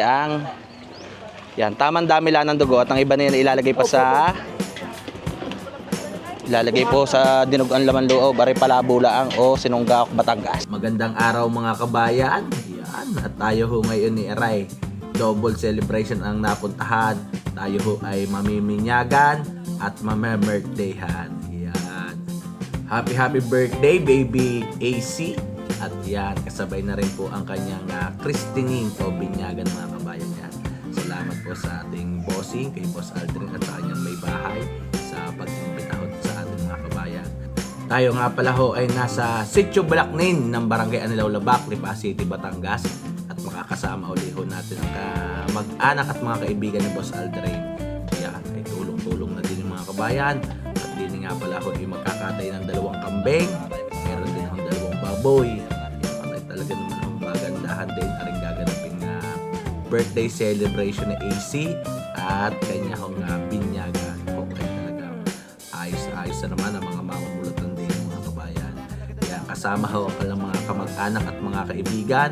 Ang yan, tamang dami lang ng dugo at ang iba na yan ilalagay po sa dinuguan laman loob, bari palabulaang o Sinunggak, Batangas. Magandang araw mga kabayan. Yan, at tayo ho ngayon ni Aray. Double celebration ang napuntahan. Tayo ho ay mamiminyagan at mamemerdayhan. Yan. Happy birthday baby AC. At yan, kasabay na rin po ang kanyang christening o binyagan mga kabayan yan. Salamat po sa ating bossing, kay Boss Aldrin at sa kanyang may bahay sa pag-imbita ho sa ating mga kabayan. Tayo nga pala ho ay nasa Sitio Balaknin ng Barangay Anilaw Labac, Lipa City, Batangas. At makakasama uli ho natin ang mag-anak at mga kaibigan ni Boss Aldrin. Yan, ay tulong-tulong na din yung mga kabayan. At din nga pala ho ay magkakatay ng 2 kambing. Meron din akong 2 baboy. Yan, talaga naman ang magandahan din aring gaganapin na birthday celebration ni AC at kanya hong binyaga. Okay, talaga ayos na naman ang mga mamamulutan din mga kabayan. Kaya kasama ho ang mga kamag-anak at mga kaibigan.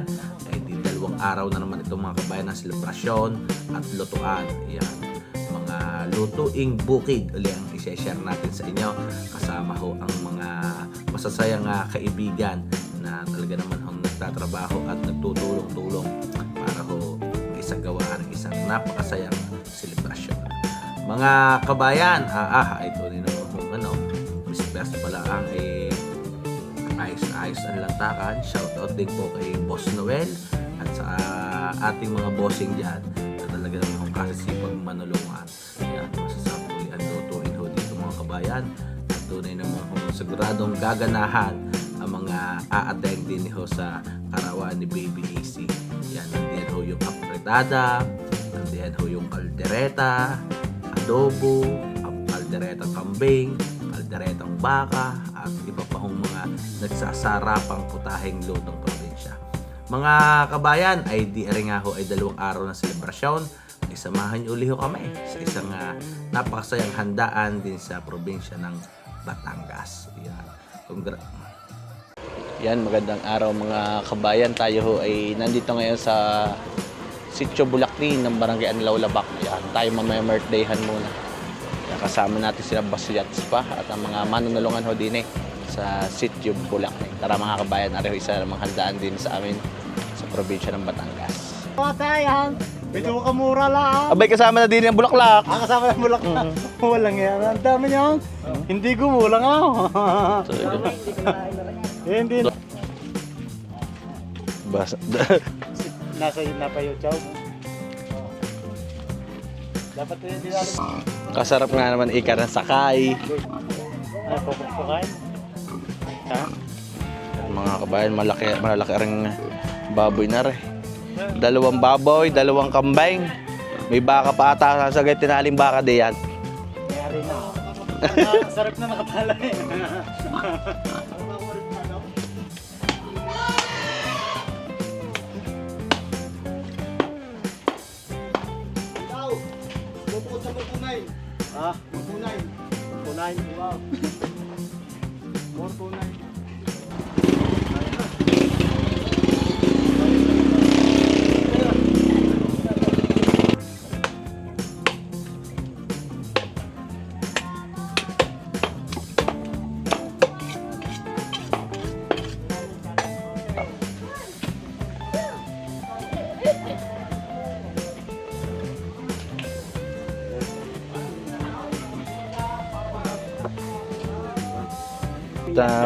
Ay di 2 araw na naman itong mga kabayan ng selebrasyon at lutuan. Yan, mga lutuing bukid uli ang i-share natin sa inyo. Kasama ho ang mga masasayang kaibigan na talaga naman hong nagtatrabaho at nagtutulong-tulong para ho isang gawa ng isang napakasayang selebrasyon. Mga kabayan, ito din naman kung Miss Best pala ang ayos ang lantakan. Shoutout din po kay Boss Noel at sa ating mga bossing dyan na talaga naman kasisipag manulungan. Yan, masasabi ang lutuin ho dito mga kabayan. At tunay naman kung siguradong gaganahan ang mga a-attend din ho sa karawan ni Baby AC. Yan, nandiyan ho yung apretada, nandiyan ho yung kaldereta, adobo, kalderetang kambing, kalderetang baka, at iba pa hong mga nagsasarapang putaheng lutong probinsya. Mga kabayan, ay di nga ho ay 2 araw na selebrasyon. Ay samahan niyo uli ho kami sa isang napakasayang handaan din sa probinsya ng Batangas. Yan, magandang araw mga kabayan. Tayo ho ay nandito ngayon sa Sitio Balaknin ng Barangay Anilaw Labac. Yan, tayo mamemerdayhan muna. Yan, kasama natin sila Basuyats pa at ang mga manunulungan ho din sa Sitio Balaknin. Tara mga kabayan, ari ho isa namang handaan din sa amin sa probinsya ng Batangas. Patayan, medyo kamura lang. Abay, kasama na din ang bulaklak. Kasama ng bulaklak. Walang yan. Ang dami niyan. Hindi gumulang ako. Hindi. Basta. Nasa YouTube. Dapat hindi natin. Kasarap nga naman ika ng sakay. Ay, pupukpukan. Ha? Mga kabayan, malalaki ring baboy na rin. 2 baboy, 2 kambing. May baka pa ata sa tinaling baka diyan. Mayari na. Sarap na nakatala eh. Ah, tunay. Tunay. Wow. More tunay.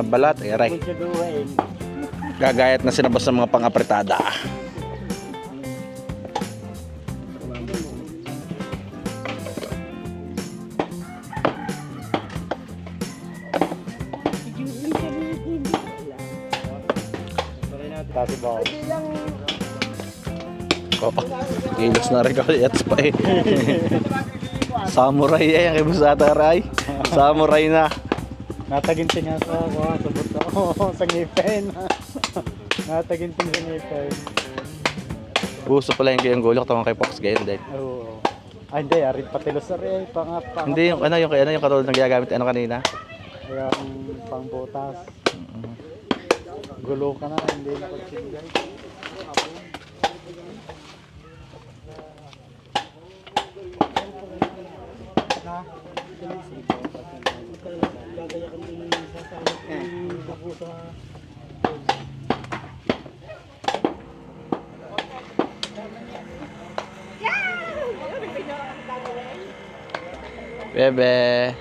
Balat, aray. Gagayat na sinabas ng mga pang-apretada. Kasi ba? Kilos na rin kasi at pa eh. Samurai ang ibusata ray. Samurai na. Nataginting nga sa buto. Sa ngipin. Nataginting sa ngipin. Puso pala yung gulok tawang kay Fox gayon din. Oo. Ay hindi, arit patilos na rin. Hindi yung yung katulad ng ginagamit kanina. Yung pangbutas. Gulo ka na, hindi na pagsigay. Bebe.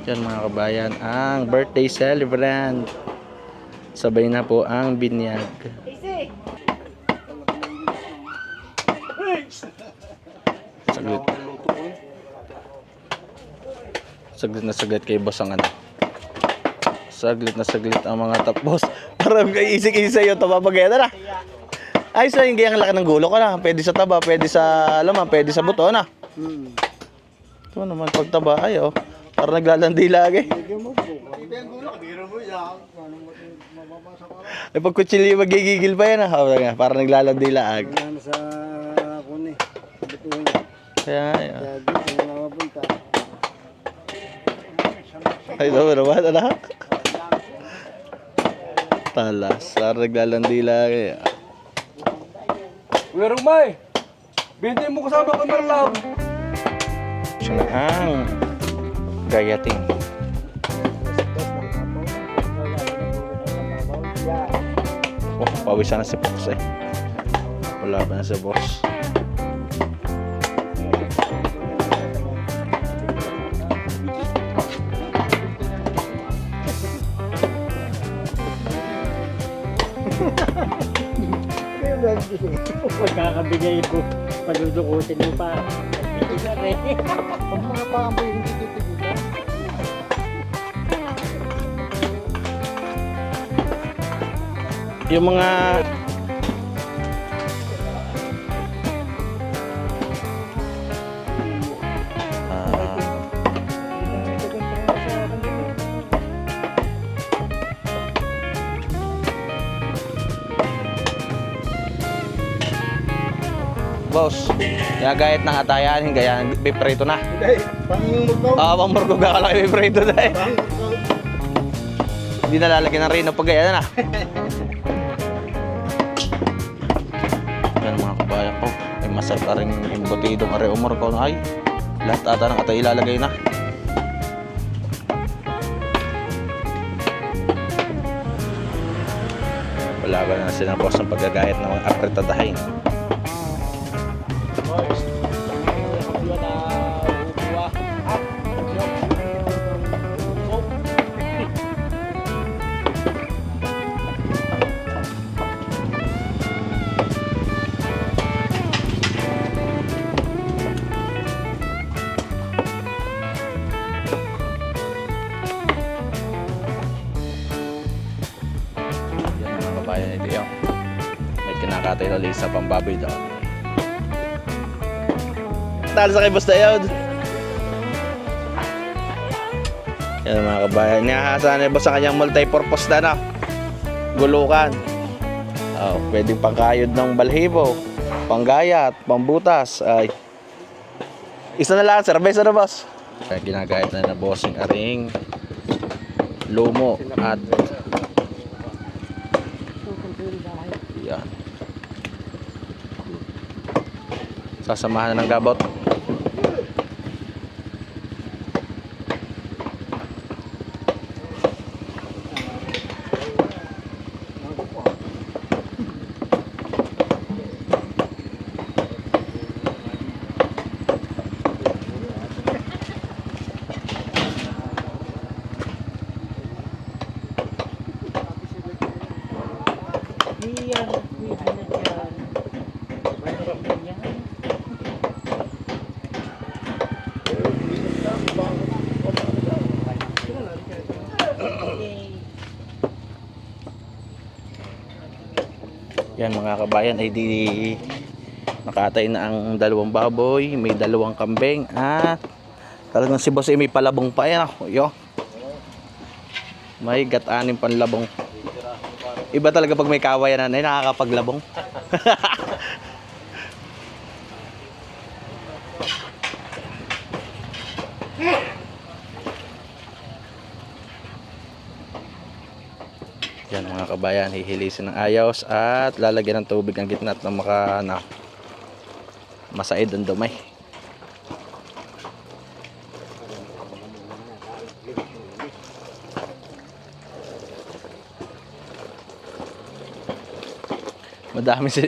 Yan mga kabayan, ang birthday celebrant. Sabay na po ang binyag. Saglit. Saglit na saglit kay boss ang ano. Saglit na saglit ang mga tapos. Parang isik-isik yung taba pag-eda na. Ay, so yung gayang laki ng gulo ko na. Pwede sa taba, pwede sa laman, pwede sa buto na. Ito naman pagtaba, ay oh. Parang naglalandi lagi. Ay, pag kutsili magigigil pa yan ah. Parang naglalandi laag. Wala na sa kun eh. Butuhin. Kaya, ay, oh. Kaya dito na mapunta. Ay, ito naman, anak. Talas, parang naglalandi lagi. Kuya Rumay! Binte mo kasama ko Marlab! Siya na ang gayating. Oh, pawisan na si Fox eh. Wala pa na si boss. Pagkakabigay ko, paludukutin mo pa. Pag mga paamboy hindi titigilan. Yung mga boss, gagayat ng atayan, gaya piprito na. Hindi, pangmurgaw. Pang murgo ka lang piprito na eh. Hindi na lalagyan ng rino pag gaya na. Yan mga kabayan ko, may masarap na rin imbutidong are umurgaw na ay. Lahat ata ng atay ilalagay na. Wala ba na sila boss ng paggagayat ng mga apretadahin. Bayan ito yun. May kinakatay na lisa pang baboy daw. Talo sa kay boss na yun. Yan mga kabayan. Nihahasa na boss sa kanyang multi-purpose na na. Gulukan. Oh, pwedeng pangkayod ng balhibo, panggayat, pambutas. Ay. Isa na lang, service na boss. Kaya ginagayat na na bossing aring lumo at yan. Sasamahan na ng gabot. Yan mga kabayan ay di nakatay na ang dalawang baboy, may dalawang kambing at talagang si boss ay may palabong pa yan. Yo. May gat-anim panlabong. Iba talaga pag may kawayan na nakakapaglabong. Yan mga kabayan, hihilisin ng ayos at lalagyan ng tubig ang gitna at ng Masaid ang dumay.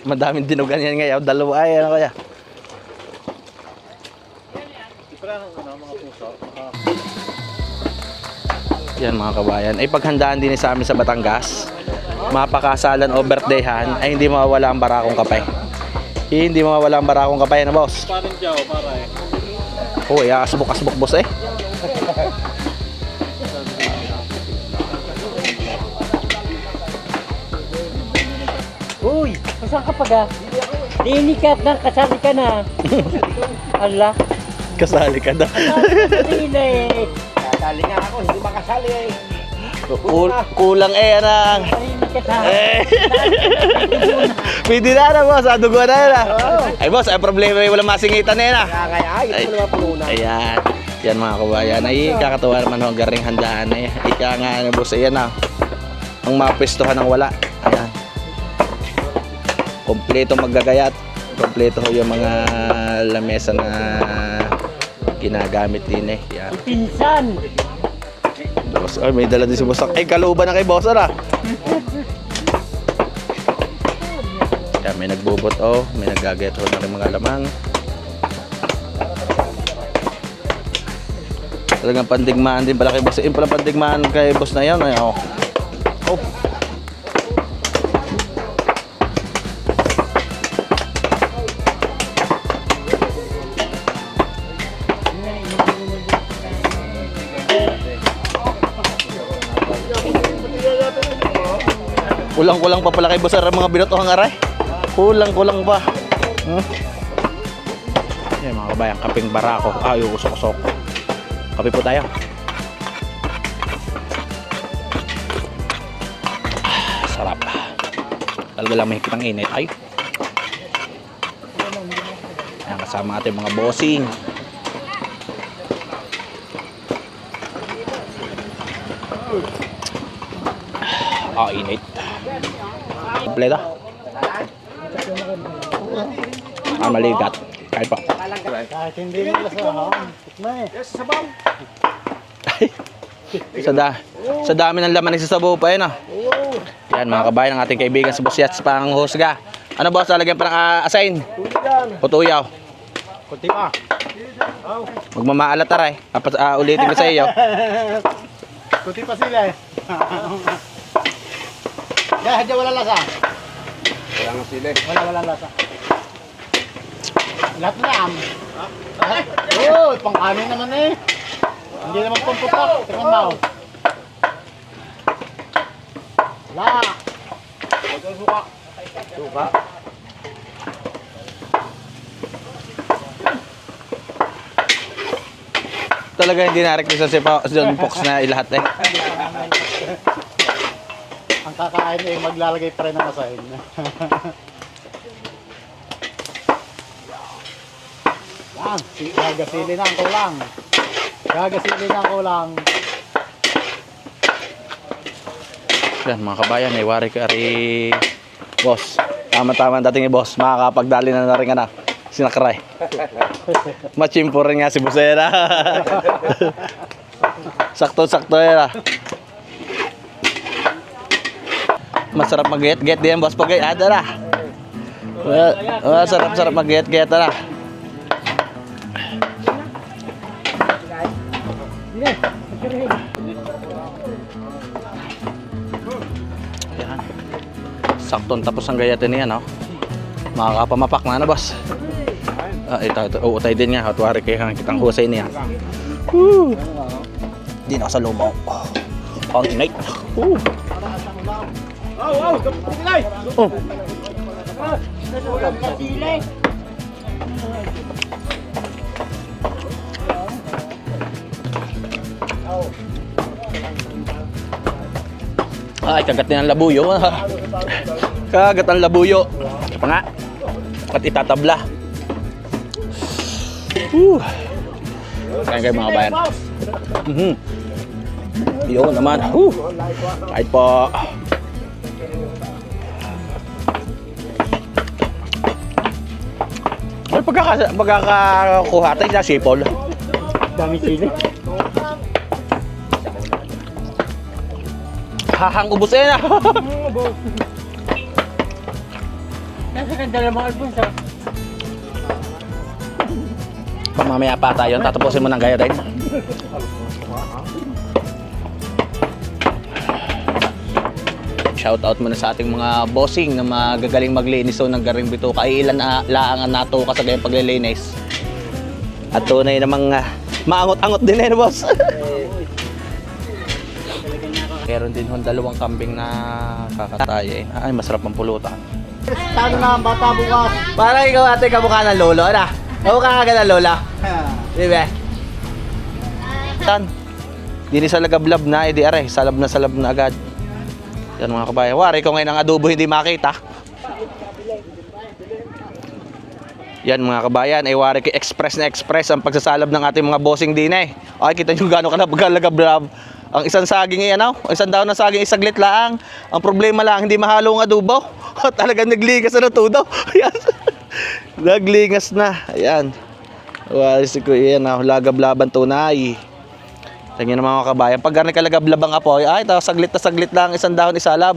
Madaming dinugan yan ngayon. Dalawa ay ano kaya? Yan mga kabayan. Ay paghandaan din sa amin sa Batangas. Mapakasalan o birthdayhan ay hindi mawawala ang barakong kapay. Hindi mawawala ang barakong kapay na boss. Parang Joe, para eh. Oh, asbok boss eh. Uy, saan ka pa ga? Dinikat na, kasali ka na. Allah. Kasali ka na. Kasali na eh. Kasali nga ako, hindi makasali eh. Kulang eh anang. Dinikat na. Pwede na boss, adugo na yan Ay boss, ay problema yung walang masingitan na yan Kaya ito mo naman panuna. Ayan. Yan mga kabayan. Ay kakatuwa naman ho, garing handaan eh. Ika nga boss, ayan ang mapestuhan ng wala. Ayan. Kompleto maggagayat. Kompleto ho yung mga lamesa na ginagamit din eh. Yan. Pinsan. Boss, ay may dala din si boss. Ay kaluban na kay boss Yan, may nagbubot may naggagayat ho na rin mga laman. Talagang pandigmaan din pala kay boss. Yung pala pandigmaan kay boss na yan. Ay, oh. Kulang-kulang pa pala kay boss ang mga binotohang aray. Kulang-kulang pa. Yan mga kabayan, kaping barako. Yung usok-usok. Kape po tayo. Sarap. Talaga lang may kitang init. Ay. Yan, kasama ating mga bossing. Init. Kompleto. Maligat. Kahit pa. Kahit hindi mo lasahan. Tikma eh. Yes, sabaw. Sa dami ng laman nagsasabaw pa yun Yan mga kabayan, ng ating kaibigan si Boss Yats pang husga. Ano boss, talagyan pa ng asain? Putuyaw. Kunti pa. Magmamaalat taray. Ulitin ko sa iyo. Kunti pa sila eh. Hadya wala lasa. Wala nga sila eh. Wala lasa. Lahat na am. Oh, pang-kanin naman eh. Hindi naman pumputok. Tingnan mo. Wala. Suka. Suka. Talaga hindi na-request si John Fox na ilahat eh. Ang kakain ay maglalagay pa rin ng asahin. Yan, gagasili na ang kulang. Gagasili na ang kulang. Yan mga kabayan, may wari ka rin. Boss, tama-tama dating boss. Makakapagdali na rin ka na. Sinakray. Machimpo rin nga si Busera. Sakto-sakto yan Masarap mag-get-get din boss pag ada na. Sarap mag-get-get na. Yan. Saktong tapos ang gayatin niya makakapamapak na boss. Ito utay din nga. Hatwari kayo kitang husay niya. Di na sa lumaw. Ang inay. Ay, kagat din ang labuyo. Kagat ang labuyo. Pa nga. At itatabla. Kain kayo mga bayan. Yun naman. Kahit po. pagkakakuha tayo sa sipol. Dami sili. Hahang ubos eh na. Nasa kandala mga albon sa... Mamaya pa tayo, tatapusin mo ng gaya din. Shout out muna sa ating mga bossing na magagaling maglinis ng garing bituka. Ay ilan na laangan nato ka sa gayang paglilinis. At tunay namang maangot-angot din eh, boss. Meron din hong dalawang kambing na kakatay eh. Ay, masarap ang pulutan. Talo na ang bata bukas. Parang ikaw ate kamukha ng lolo, ano? Kamukha ka ng lola. Di ba? Tan. Dini sa lagablab na, edi are, salab na agad. Yan mga kabayan. Wari ko ngayon ang adobo hindi makita. Yan mga kabayan, ay wari ko express na express ang pagsasalab ng ating mga bossing din eh. Okay, kita nyo gano'n kalagablab. Ang isang saging ay ano, isang daon ng saging isaglit lang. Ang problema lang, hindi mahalo ang adobo. Talagang nagligas na tudo. Ayan. Naglingas na. Ayan. Wari si Kuya, lagablaban tunay. Tingnan naman mga kabayan, pag kalagablab ang apoy, ay saglit na saglit lang, isang dahon isalab.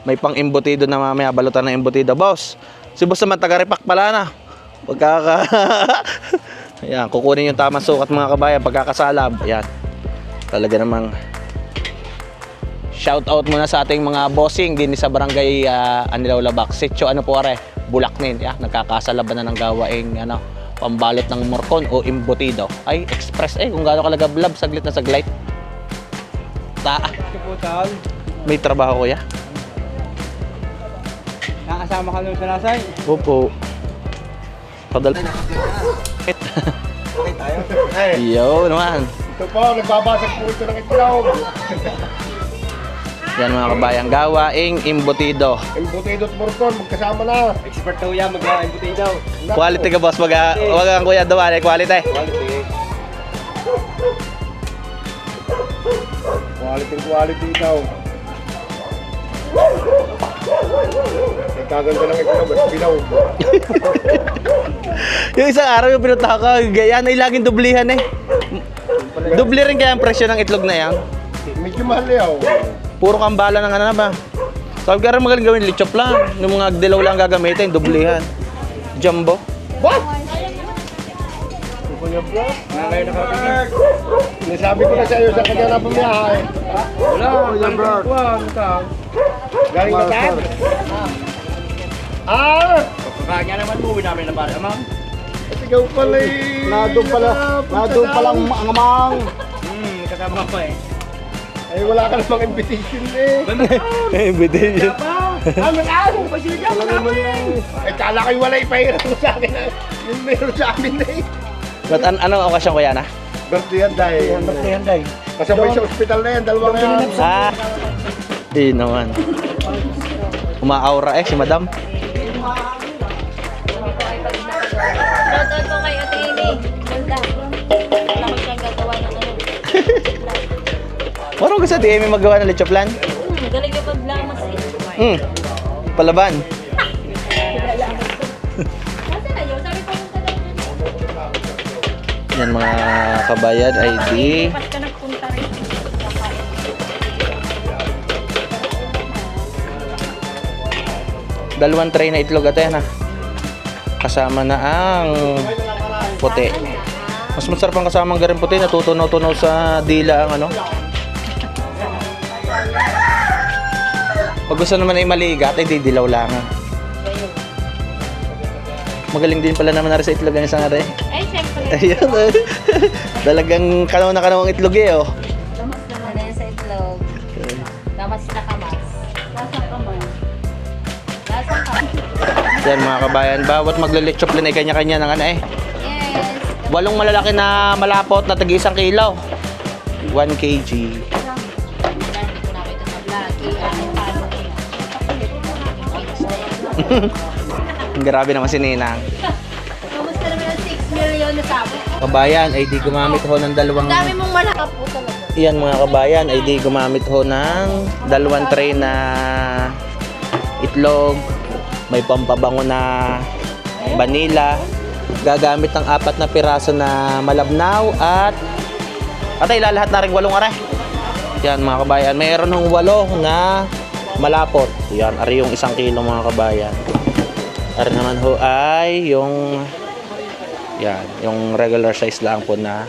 May pang imbutido na mamaya, balutan ng imbutido. Boss, si boss naman taga-repack pala na. Ayan, kukunin yung tamang sukat mga kabayan, pagkakasalab. Ayan. Talaga namang shout out muna sa ating mga bossing din sa barangay Anilaw Labak. Sitio ano po are, Bulaknin. Nagkakasalaban na ng gawaing ano, pambalot ng morcon o imbutido. Ay, express kung gaano kalagablab, saglit na saglit. May trabaho kuya? Nakasama ka lang sa lasay. Opo. Padal. Yo naman. Ito po, nagbabasag po ito ng itlog. Yan mga kabayan, gawaing imbutido. Imbutido at morcon, magkasama na. Expert daw yan, mag-imbutido. Quality ka boss, wag ang kuya daw, quality. Quality daw. Nagkaganda ng itlog at bilaw. Yung isang araw yung pinunta ko, yan ay laging dublihan eh. Dubli rin kaya ang presyo ng itlog na yan. Medyo mahal yaw. Puro kambala ng ano na ba? Sabi ka rin magaling gawin, lichop lang. Yung mga dilaw lang gagamitin, dublihan. Jumbo. What? Nasabi ko na sa iyo sa kanya na bumiyahe. Wala, galing na saan? Kanya naman mo, namin na para, ma'am. At ikaw pala eh. Nadun palang ang amang. Kasama pa eh. Ay wala ka namang invitation eh. Invitation. Ano pa sila dyan? Ay kala kayo wala ipahiram mo sa akin. Yung meron sa amin na eh. Ba't anong okasyon kuya na? Birthday Day. Kasabay sa ospital na yan, dalawa nga yan. Naman. Umaaura si madam. Shoutout po kay Ate Amy. Ganda. Wala ko siyang gagawa ng ano. Marunong ka sa TME magawa ng lechoplan? Galing yung paglamas eh. Palaban. Kasi na yun, sabi ko yung talaga. Yan mga kabayan ay di Pas ka nagpunta rin. dalawang tray na itlog at yan kasama na ang puti. Mas masarap ang kasama ang garing puti, natutunaw-tunaw sa dila ang ano. Pag gusto naman ay maligat, ay didilaw lang. Magaling din pala naman na rin sa itlog ang isang are. Ay, siyempre. Ayun. Talagang kanaw na kanaw ang itlog eh oh. Lamas naman na yan sa itlog. Lamas na kamas. Lasang kamay. Lasang kamay. Yan mga kabayan, bawat maglilitsoplan ay kanya-kanya ng ano eh. Yes. 8 malalaki na malapot na tagi 1 kilo. 1 kg. Grabe naman si Ninang. Kamusta naman ang 6 million na sabi? Kabayan ay di gumamit ho ng dalawang... Dami mong malakap po talaga. Iyan mga kabayan ay di gumamit ho ng 2 tray na itlog. May pampabango na vanilla. gagamit ng 4 na piraso na malabnaw at atay lalahat na rin 8 aray. Yan mga kabayan, mayroon ng 8 na malapot. Yan, ari yung 1 kilo mga kabayan. Ari naman ho ay yung yan, yung regular size lang po na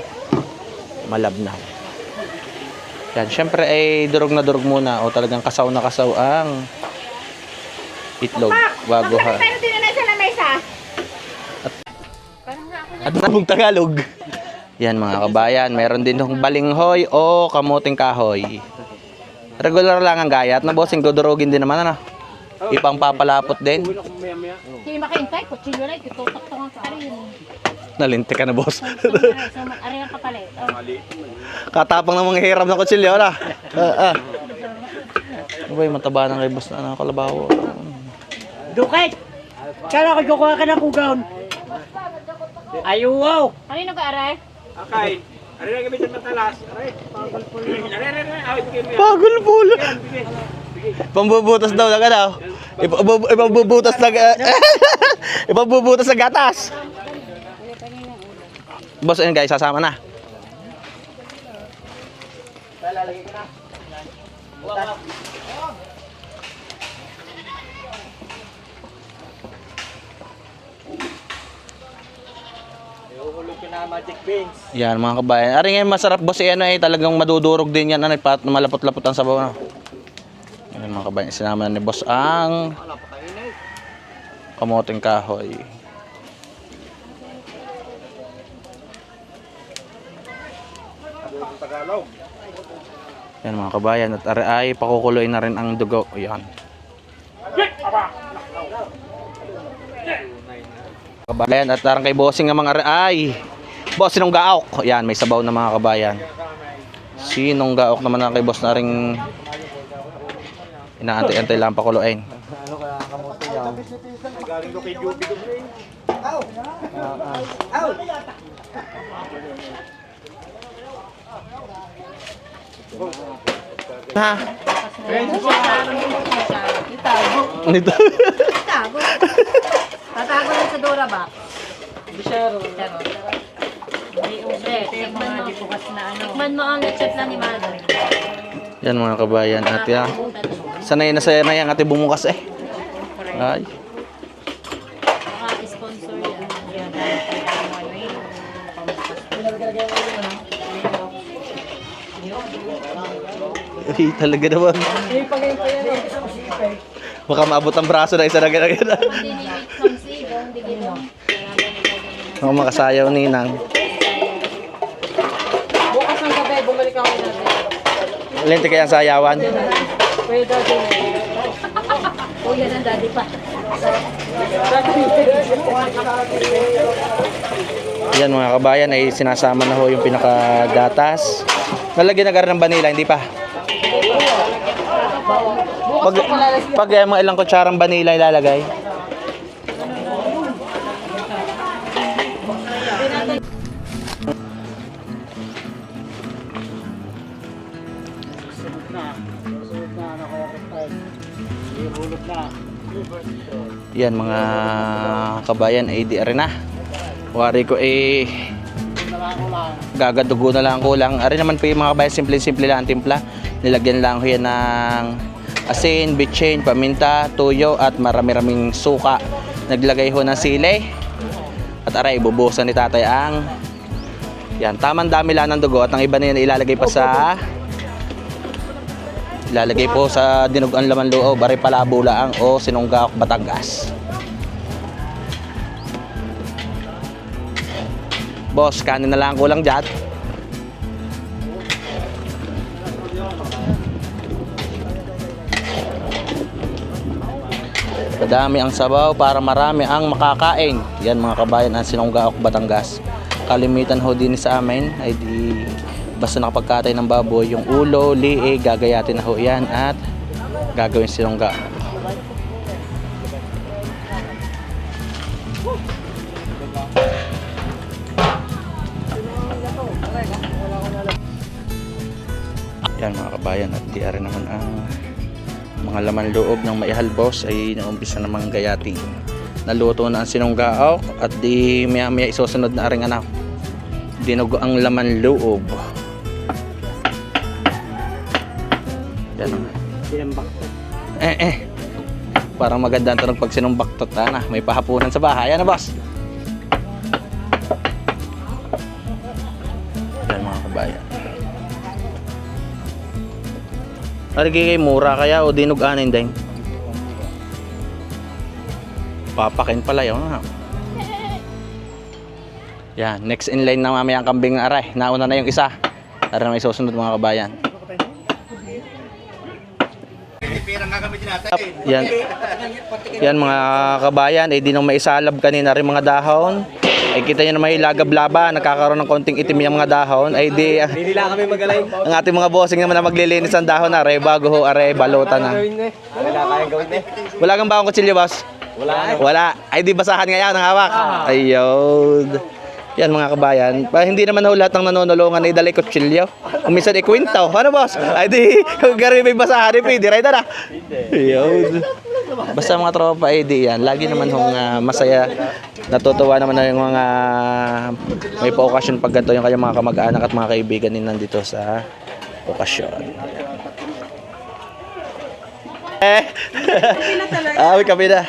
malabnaw. Yan, syempre ay durog na durog muna o talagang kasaw na kasaw ang itlog bago ha. At nabong Tagalog. Yan mga kabayan, meron din ng balinghoy o kamuting kahoy. Regular lang ang gayat na bossing, dudurugin din naman ano. Ipang papalapot din. Hindi makaintay, kutsilyo lang, tutok-tok sa arin. Nalintik ka na boss. Arin ang kapalit. Katapang ng mga hiram ng kutsilyo na. Ano ba yung mataba ng kay boss na kalabaw? Dukay! Kala ko kukuha ka ng kugaon. Ayaw, wow! Kanino ka, aray? Okay. Ano na gamitin matalas? Aray, Pagul pula. Pambubutas daw lang daw. Ipambubutas ng ipambubutas ng gatas. Boss, ayun guys, sasama na. Yan mga kabayan. Ari ngayon masarap boss yan ay talagang madudurog din yan. Ano, malapot-lapot ang sabaw na. Yan mga kabayan. Sinama na ni boss ang kamuting kahoy. Yan mga kabayan. At ari ay pakukuloy na rin ang dugo. Yan. Kabayan at tarang kay bossing ng mga ay boss sinong gaok. Yan, may sabaw na mga kabayan. Sinong gaok naman na kay boss na ring inaantay-antay lang pakuloyin. Ha? Nito. Tatago na sa Dora ba? Bisyaro. Tikman mo ang lechot na ni Mother. Yan mga kabayan at yan. Sanay na yung ate bumukas eh. Ay. Sponsor yan. Ay, talaga naman. Baka maabot ang braso na isa na gano'n. Mga makasayaw ni Nang. Bukas ng gabi, bumalik ako natin. Lente kaya ang sayawan. Pwede din. Kuya ng daddy pa. Yan mga kabayan ay sinasama na ho yung pinakagatas. Nalagyan na gara ng vanilla, hindi pa. Pag mga ilang kutsarang vanilla ilalagay. Yan mga kabayan ay di rin na. Wari ko eh gagadugo na lang kulang. Ari naman po yung mga kabayan, simple-simple lang ang timpla. Nilagyan lang ko yan ng asin, bitchin, paminta, tuyo at marami-raming suka. Naglagay ho ng sili. At aray, bubuhusan ni tatay ang yan, tamang dami lang ng dugo. At ang iba na yan ilalagay pa sa ilalagay po sa dinuguan laman loob, bari palabo laang o sinunggaok Batangas. Boss, kanin na lang kulang dyan. Kadami ang sabaw para marami ang makakain. Yan mga kabayan ang sinunggaok Batangas. Kalimitan ho din sa amin ay di basta nakapagkatay ng baboy, yung ulo, liig, gagayatin na ho yan at gagawin sinunggaok. Yan mga kabayan at di rin naman ang mga laman loob ng maihalbos ay naumpisa namang gayatin. Naluto na ang sinunggaok at di maya maya isusunod na ring ano, dinugo ang laman loob. Yan o. Sinambak ko. Parang maganda ang tunog pag sinumbaktot na. May pahapunan sa bahay. Ano, boss? Yan mga kabayan. Arigay kay mura kaya o dinuganin din. Papakin pala yun. Yan, next in line na mamaya ang kambing na aray. Nauna na yung isa. Para may susunod mga kabayan. Yan. Yan mga kabayan, di nang maisalab kanina rin mga dahon. Ay kita nyo naman ilagab-laba, nagkakaroon ng konting itim yung mga dahon. Ay di, Hindi lang kami magaling. ang ating mga bossing naman na maglilinis ng dahon na are bago ho are balutan na. Wala kayang gawin eh. Wala kang bakong kutsilyo, boss? Wala. Ay di basahan ngayon ng hawak. Ayun. Yan mga kabayan. Hindi naman ho lahat ng nanonulungan ay dalay kutsilyo. Umisan ikwintaw. Ano, boss? Ay di, kung gano'n may basahan eh, pwede right na. Ayun. Basta mga tropa ay di yan. Lagi naman hong masaya. Natutuwa naman na yung mga may pa-okasyon pag ganito yung kanyang mga kamag-anak at mga kaibigan din nandito sa okasyon. Kami na.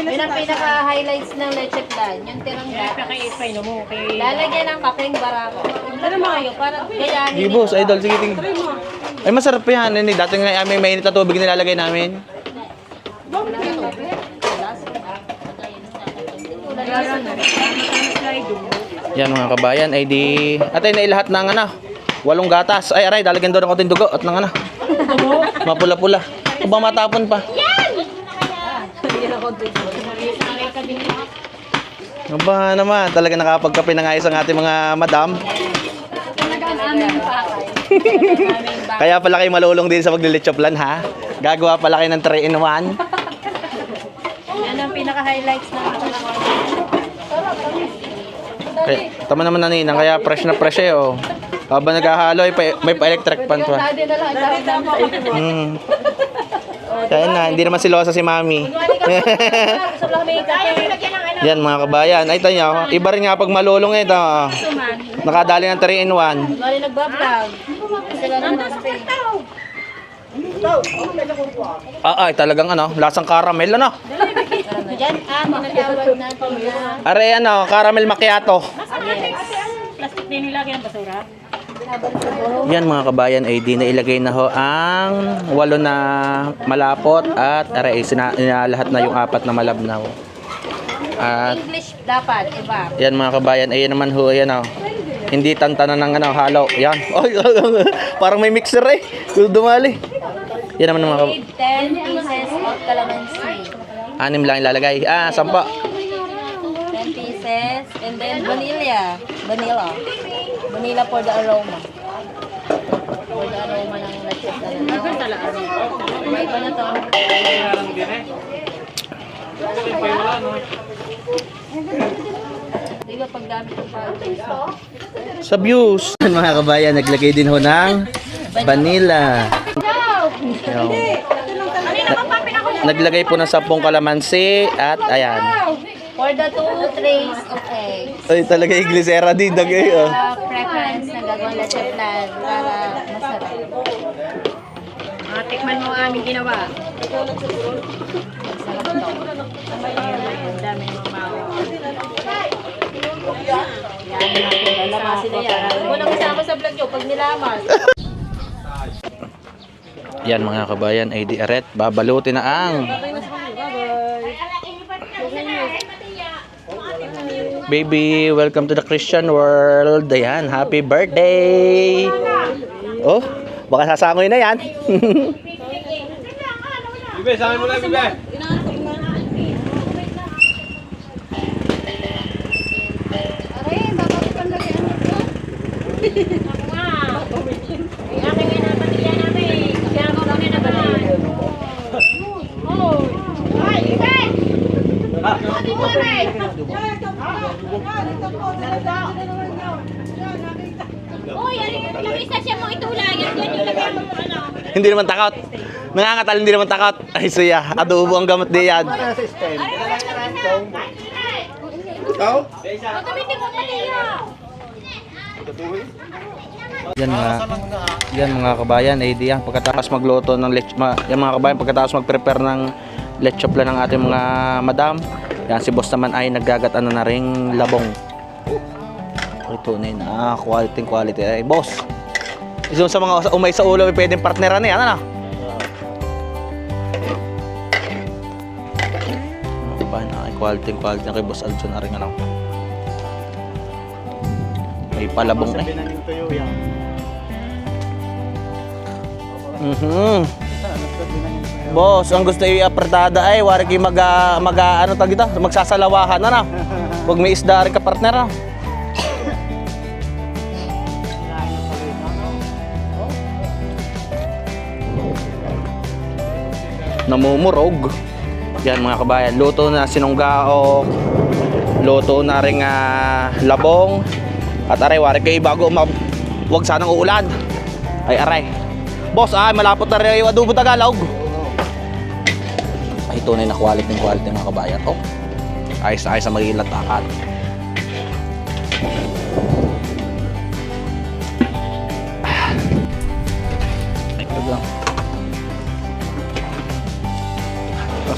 Yun ang pinaka-highlights ng leche plan. Yung tirang gatas. Lalagyan ng kapeng barako. Ano mo kayo? Parang gayahin Sige boss, idol, sige tingin. Ay masarap pa yan. Dati nga may mainit na tubig nilalagay namin. Yan mga kabayan, ay di... Atay na ilahat ng 8 gatas. Ay aray, dalagyan doon ng konting dugo at ng mapula-pula. Kung ba matapon pa? Aba naman, talaga nakapagkape na nga isang ating mga madam. Kaya pala kayo malulong din sa maglilitsoplan ha. Gagawa pala kayo ng 3-in-1. Yan ang pinaka-highlights ng Kaya, tama naman na ninang, kaya fresh na fresh eh oh. Habang naghahalo, may pa-electric pan pa. Kaya na, hindi naman silosa si mami. Yan mga kabayan. Ay tayo, iba rin nga pag malulong ito. Nakadali ng 3-in-1. Bali nagbablog. Sila naman stay. Ay talagang lasang caramel Diyan, tinatawag natin na... Are caramel macchiato. Plastic din nilagay ng basura. Yan mga kabayan ay di nailagay na ho ang 8 na malapot at are lahat na yung 4 na malabnaw. At English dapat, iba. yan mga kabayan ay naman ho yan hindi tantanan ng halo. Yan. Ay, parang may mixer eh. Dumali. Yan naman mga 10 pieces of calamansi. 6 lang ilalagay. 10. 10 pieces. And then vanilla. Vanilla for the aroma. For the aroma ng leche plan. May iba na to. Di ba pag gamit ng powders? Sa views. Mga kabayan, naglagay din ho ng vanilla. Ayan. Naglagay po ng 10 kalamansi at ayan. For the 2 trays of eggs. Ay, talaga iglisera din. Dagay, Preference na gagawin leche plan para masarap. Tikman mo ang aming ginawa. Masarap to. Ang dami ng mga Lamasin na yan. Huwag mo nang isama sa vlog nyo pag nilamas. Yan mga kabayan, ay di aret. Babalutin na ang baby, welcome to the Christian world. Ayan, happy birthday. Oh, baka sasangoy na yan. Bibe, sa amin mo lang, Bibe. Uy, ano yung isa siya mong itulayan? Yan yung lagyan mo ano. Hindi naman takot. Nangangatal, hindi naman takot. Ay, suya. Adobo ang gamot di yan. Yan mga kabayan, eh di yan pagkatapos magluto ng yan mga kabayan, pagkatapos mag-prepare ng leche plan ng ating mga madam. Yan si boss naman ay naggagataan na ring labong. Ito na quality ay boss. Isa sa mga umay sa ulo, pwedeng partneran yan, ano? Quality na kay Boss Aljon na rin, ano? May palabong eh. Boss, ang gusto i-apertada ay wari kayo ano tag ito, magsasalawahan, ano? Huwag may isda rin ka partner, ano? Namumurog. Yan mga kabayan, luto na sinunggaok, luto na ring labong. At aray, wari kayo bago wag sanang uulan. Ay aray. Boss, malapot na rin yung adobo Tagalog. Ay, tunay na quality mga kabayan. Oh, ayos na ayos sa magilat akad. Ito lang.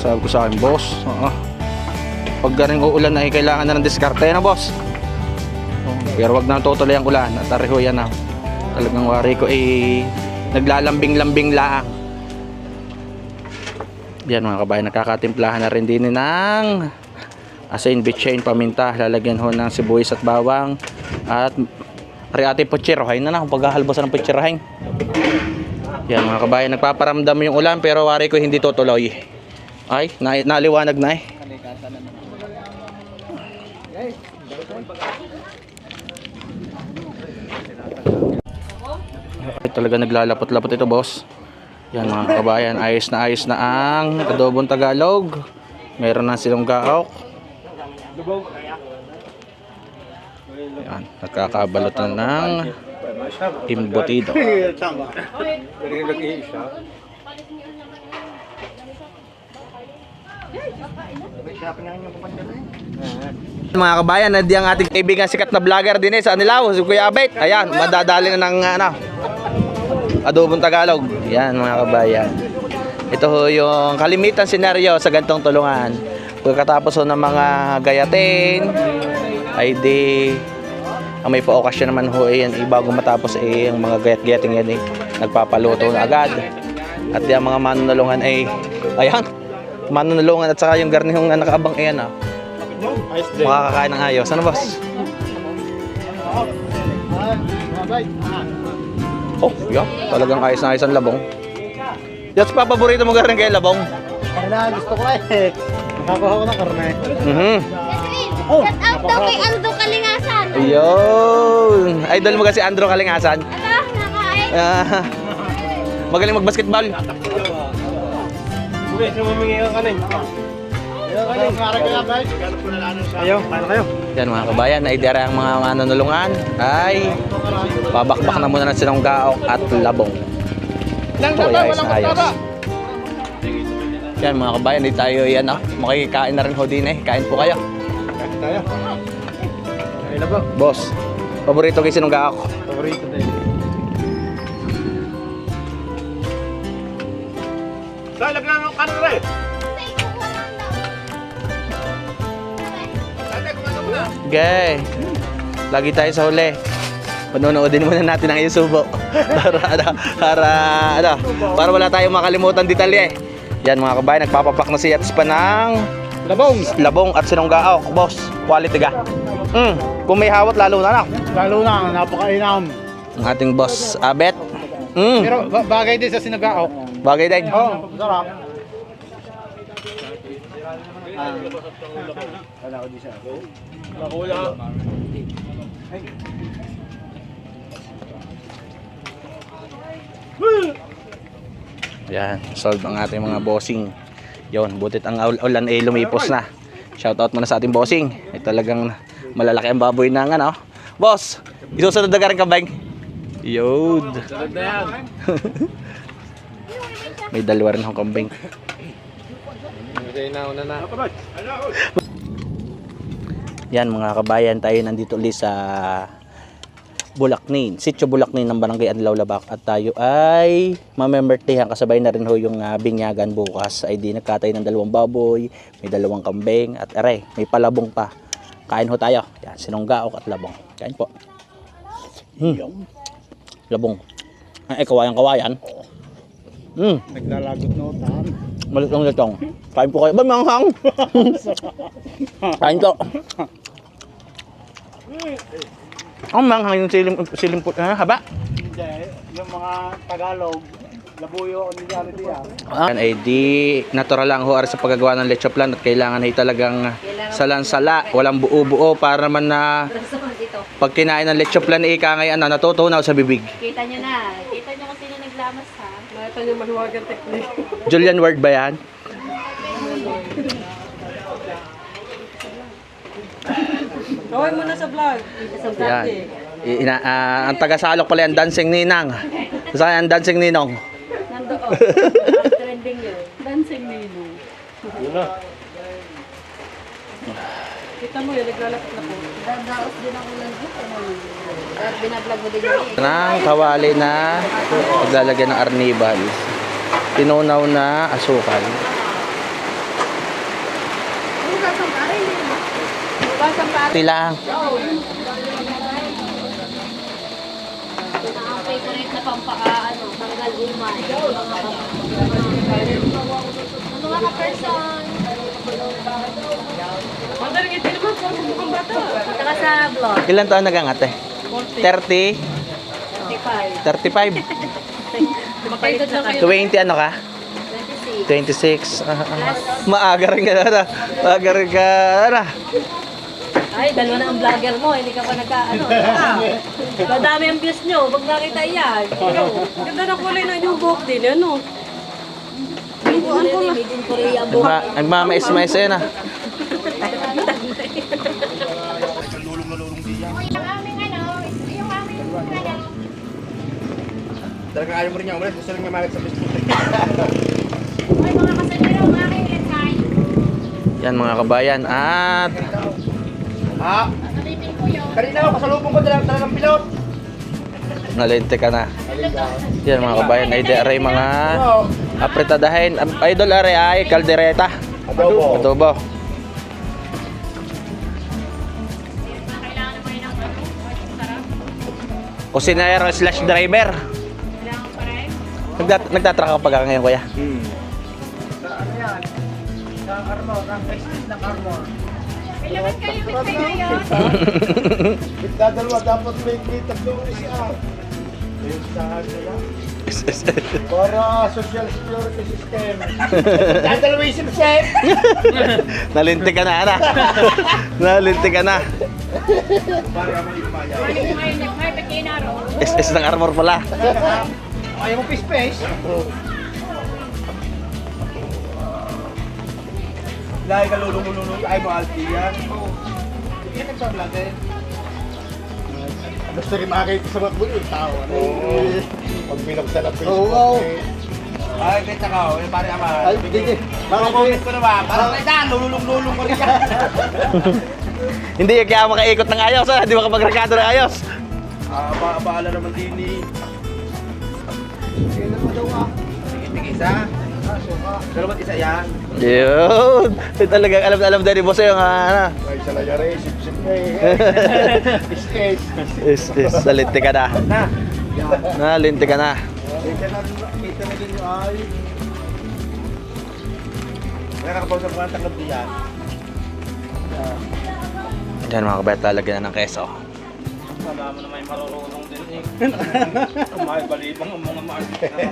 Sabi ko sa akin, boss, pag garing uulan ay kailangan na ng diskarte na, boss. Pero wag na tutuloy ang ulan at ariho yan na. Talagang wari ko ay naglalambing-lambing laang. Yan mga kabayan, nakakatimplahan na rin din ng asin, bitchin, paminta. Lalagyan ho ng sibuyas at bawang. At ari ating putsirahay na kung paghahalbasan ng putsirahay. Yan mga kabayan, nagpaparamdam yung ulan pero wari ko hindi tutuloy. Ay, naliwanag na eh. Ay, talaga naglalapot-lapot ito, boss. Yan mga kabayan, ayos na ang adobong Tagalog. Meron na silang gaok. Yan, nakakabalot na ng imbutido. Mga kabayan, hindi ang ating kaibigan sikat na vlogger din sa Anilaw, si Kuya Abet. Ayan, madadali na ng adobong Tagalog. Yan mga kabayan. Ito ho yung kalimitan senaryo sa gantong tulungan. Pagkatapos ho ng mga gayatin, ay di ang may pa-okasyon naman ho yan, bago matapos ang mga gayat-gayating yan nagpapaluto na agad. At yung mga manunulungan ay ayan, manunulungan at saka yung garnihong nakaabang ayan makakakain ng ayos. Ano, boss? Oh, yeah. Talagang ayos na ayos ang labong. Yes, paborito mo garing kay labong? Karna, gusto ko eh. Nakakuha ko ng karne. Shout out daw kay Aldo Kalingasan. Ayun. Idol mo kasi Andrew Kalingasan. Nakain. Magaling mag-basketball. Bugay, sumamingi ka kanin. Ayaw, paano kayo? Yan mga kabayan, ay dira ang mga manunulungan ay babakbak na muna ng sinong gaok at labong. Ito ay ayos na ayos. Yan mga kabayan, di tayo yan makikikain na rin ho din eh. Kain po kayo. Tayo. Ay na ba? Boss, paborito kayo sinong gaok. Paborito din. Salag na ng kanin rin. Okay. Lagi tayo sa huli. Panonoodin muna natin ang iyong subo. para wala tayong makalimutan detalye. Yan mga kabayan, nagpapapak na si Yats pa ng labong at sinunggaok. Boss, quality ga. Kung may hawat lalo na. Lalo na, napakainam. Ang ating boss Abet. Pero bagay din sa sinagaok. Bagay din. Oo, sarap. Wala ko di siya. Nakula. Yan, solve ang ating mga bossing. Yon, butit ang ulan ay lumipos na. Shoutout muna sa ating bossing. Ay talagang malalaki ang baboy ng ano. Boss, isusunod na ka rin kabay. Yod. Salag na yan. May dalawa rin akong kambing. Yan mga kabayan, tayo nandito ulit sa Bulacnin, Sitio Bulacnin ng Barangay Anlaw Labak, at tayo ay mamembertehan kasabay na rin ho yung binyagan bukas. Ay di nagkatay ng 2 baboy, may 2 kambing at aray, may palabong pa. Kain ho tayo. Yan, sinunggaok at labong. Kain po. Labong. Ay, kawayan-kawayan. Naglalagot na utan. Malitong-litong. Kain po kayo. Ba, manghang? Kain po. Ang manghang yung silim po. Haba? Hindi, yung mga Tagalog, labuyo ang nigyari diyan. Ay di natural lang ho sa paggagawa ng leche plan at kailangan ay talagang salan-sala, walang buo-buo para naman na pag kinain ng leche plan ika ngayon natutunaw sa bibig. Kita nyo na. Kita nyo kung sino naglamas ha. Nakita nyo maluwagang technique. Julian Ward ba yan? Gawin mo na sa vlog. Yan. Ang taga-salok pala yan, Dancing Ninang. Saan ang Dancing Ninong? Nandoon. Trending yun. Dancing Nino. Yun na. Kita mo yun, naglalapit na po. Dadaos din ako lang dito. At binablog mo din yun. Nang kawali na paglalagyan ng arnibal. Tinunaw na asukal. Tilang. Ang favorite na pampakaano, tanggal umay. Mga ka-person. Madaling hindi naman po, mukhang bata. Saka sa vlog. Ilan taon nagangat eh? 30? 35. 35? Makaitod na kayo. 20 ano ka? 26. 26. Maaga rin ka na. Maaga rin ka na. Ay, 2 na ang vlogger mo. Hindi ka pa nagka-ano. Madami ang views nyo. Pag nakita yan. Ganda na kulay na inyong buhok din, ano? Made in Korea ang buhok. Nagmamais-mais yan ah. Talagang ayaw mo rin niya umalis. Gusto rin niya malit sa Facebook. Yan mga kabayan. At Ha? Kanina ako, pasalubong ko talagang pilot. nalente ka na. Yan mga kabayan. Ay di aray mga apretadahin. Idol aray ay kaldereta. Adobo. Adobo. Kusinero slash driver. Nagtatrack ka pa ngayon kuya? Dadalawa, dapat may tatlo siya. Yung saan nila. Para social security system. Dadalawa isip chef. Nalinti ka na, ana. Nalinti ka na. SS ng armor pala. Ayaw mo space. Dahil ka lulong-lulong ay mahalti yan. Yan nagsablog eh. Gusto rin makakita sa mga bulo, tao. Pag binagsan ang Facebook. Oo. Ay, kita ka, pare ama. Ay, hindi. Comment ko naman. Parang na lulong-lulong ko rin yan. Hindi kaya makaikot ng ayos, ha? Hindi makapagrekado ng ayos. Baala naman din ni. Kailan mo daw ah? Sige, isa. Dalawat isa yan. Yun. Talagang alam na alam na ni boss yung ano. Ay, sa lagari, sip-sip na eh. Is, nalinti ka na. Nalinti ka na. Kita na din yung ay. Nakakapausap ko ng tanggap diyan. Yan mga kabayat, lalagyan na ng keso. Wala mo na may marurunong din eh. May balibang ang mga maarkit na.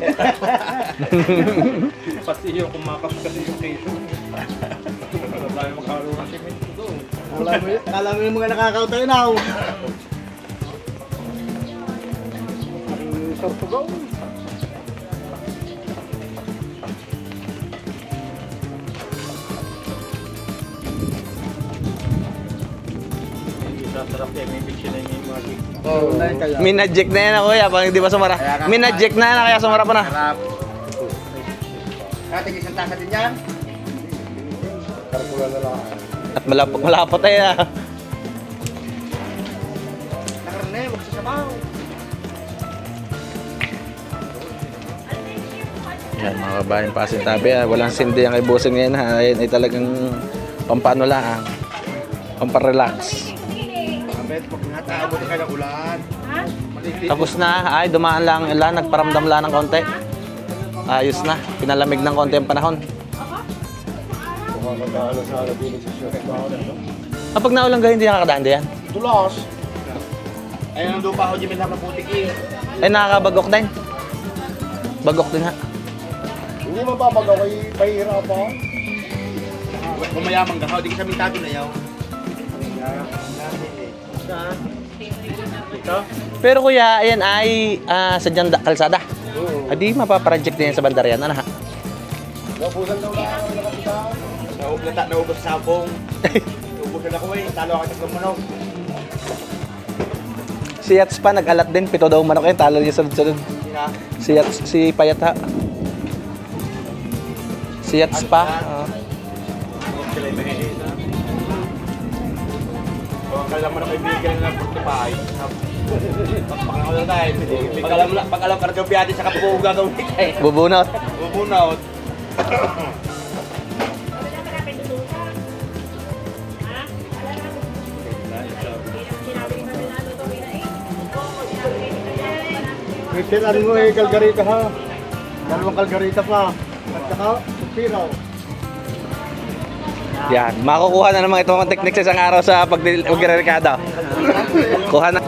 Pati yung kumakas kasi yung keso. Wala tayo magkaroon ng simento doon. Alam mo yung mga nakakautay na ako. Sortugaw. Sarap yan, may fiction na yung mga gig. Minajek na yan kuya, pag hindi pa sumara. Minajek na yan, kaya sumara pa na. Sarap. Natin isang tasa din yan. Karpula na lang. At malapot eh ah. Nakarne, magsasabaw. Yan mga kabayan, pasintabi ah. Walang sindi ang kay Busing ngayon ha. Ayan ay talagang pampano lang. Pamparelax. Kapit, pag nataabot ka ng ulan. Tapos na. Ay, dumaan lang ilan. Nagparamdam lang ng konti. Ayos na. Pinalamig ng konti ang panahon. Makakadaan sa alabini sa short. Kapag naulang gayon, hindi nakakadaan diyan. Tulas. Ayun ang lupa ko dyan na putik eh. Ay, nakakabagok din. Bagok din ha. Hindi mapapagaw kay pahirapan. Kung mayaman ka, hindi ka sa mintado na yaw. Pero kuya, ayan ay sadyang kalsada. Adi mapaproject din yan sa bandar yan. Ano ha? Naubusan daw lang ang nakapitan. Naubos sa sabong. Naubusan ako eh. Talo ako sa manok. Si Yats pa nag-alat din. 7 daw manok eh. Talo niya sunod-sunod. Si Yats, si Payat ha. Si Yats pa. Sila yung mahilis ha. O, akala mo na kaibigan na 45. Pagpakakala tayo. Pag alam ka na gabiyatin sa kapuga gawin tayo. Bubunot. Bubunaw. Tiran mo eh, kalgarita ha. Dalawang kalgarita pa. At saka, supiraw. Yan. Makukuha na naman itong mga techniques sa isang araw sa pagre-rekado. Kuha na.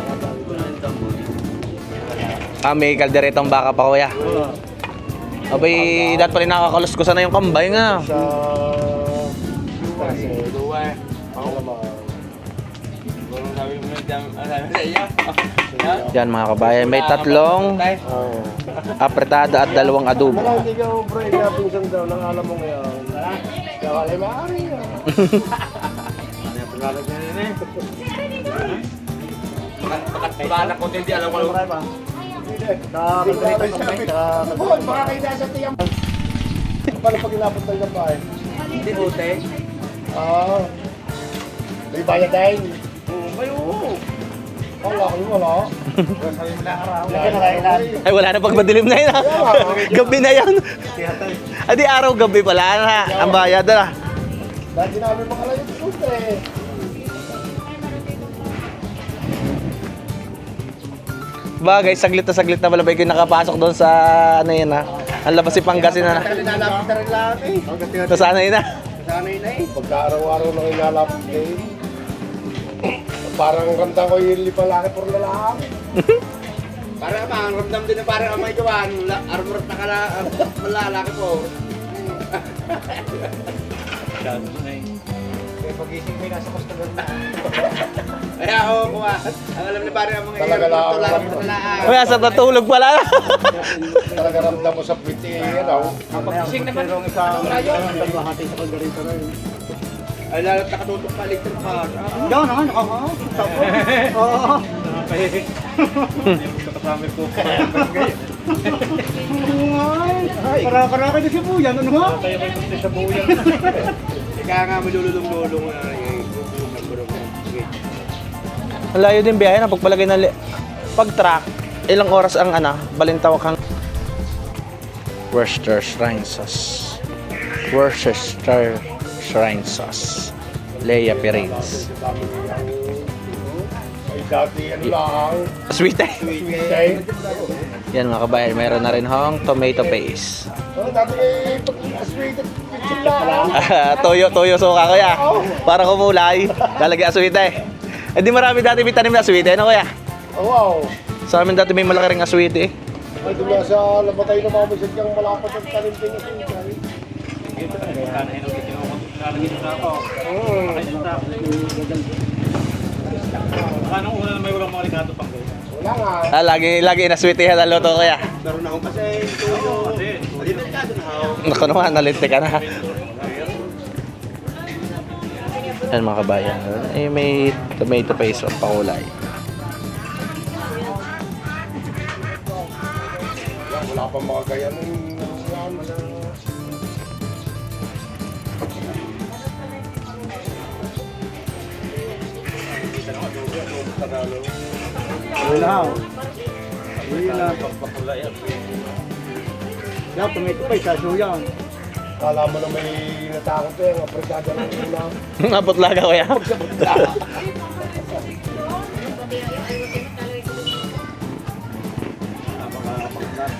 May kalderetong baka pa kuya. Abay, dapat pala nakakalos ko sana yung kambay nga. Sa... Dua eh. Yan mga kabayan, may 3 apretada at 2 adobo. Wala, hindi ka bro, pinsan daw, nang alam mo ngayon. Kaya wala maaari yan. Ano yung paglalag na yun eh? Banak ko hindi alam mo lang. Baka kayo nasa tiyang. Paano pag inabot ng gambay? Hindi bote. May bayad din. Oo. Wala kayo wala. Sabi mo na araw. Ay wala na pag madilim na yun ha. Gabi na yan. Adi araw gabi pala ha. Ang bayad na. Dahil namin makalayo sa putre. Bagay, saglit na malabay ko yung nakapasok doon sa ano yun ha. Ang labas si Pangasinan na. Nilalapit na rin lang eh. Nasanay na. Sanay na eh. Pagka araw-araw na nilalapit eh. Parang ramdam ko yung lipalaki por lalaki. Parang ang ramdam din na parang ang may gawan. Armor na ka na malalaki po. Kaya pag-ising may nasa customer na. Kaya ako kuha. Ang alam ni parang ang mga Talaga lang ako Kaya sa natulog pala. Talaga ramdam mo sa piti, ano? Pag-ising naman. Pero isang hati sa paggarita na yun. Ay lalo't nakatutok pa electric car. Doon naman, oo. Oo. Nakakahilig. Kasama ko. Para-para kayo sa buyan, ano ha? Tayo kayo sa buyan. Ika nga malululong-lulong na Ang layo din biyahe na pagpalagay ng pag-track. Ilang oras ang balintawak hang Worcester Shrine Sauce. Worcester Shrine Sauce. Leia Perez. Ay, dati ano lang, Sweet eh. sweet eh. Yan mga kabayan, mayroon na rin hong tomato paste. Oh, dati ay sweet at picture lang. Toyo suka kuya. Para kumulay. Lalagyan aswite eh. Eh di marami dati may tanim na aswite, ano kuya? Oh, wow. Sa amin dati may malaki ring aswite eh. Ay, doon nga sa labatay na mga musid kang malapat at tanim din yung sweet. Anong una na may walang mga rikato pang gawin? Wala nga. Lagi na sweet eh luto kuya. Meron akong kasi tuyo. Delikado na ako. Naku naman, nalinti ka na. Yan mga kabayan. Eh, may tomato paste ang pakulay. Wala pang mga gaya nung Ayun na. Ayun na. Yan, tomato pa, isa suya. Kala mo na may natakot eh, mga presada ng ulam. Ngapot laga kuya.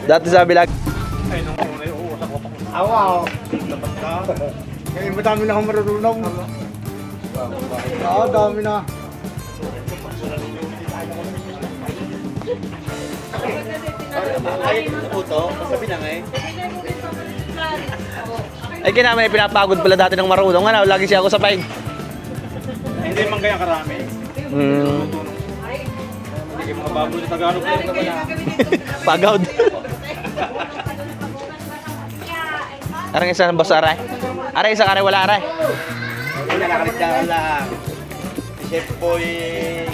Dati sabi lang, Ay, nung una yung uusap ko. Awaw. Dapat ka. Kaya madami na akong marunong. Oo, dami na. ay kinamay pinapagod pala dati ng marunong. Ano, lagi siya ako sa pain. Hindi man kaya karami. Hmm, Hindi kayo mga baboy na Tagalog kayo naman na. pagod. Arang isa ng boss aray. Aray isa aray wala aray. Wala nakalitaan lang. Chef Boy,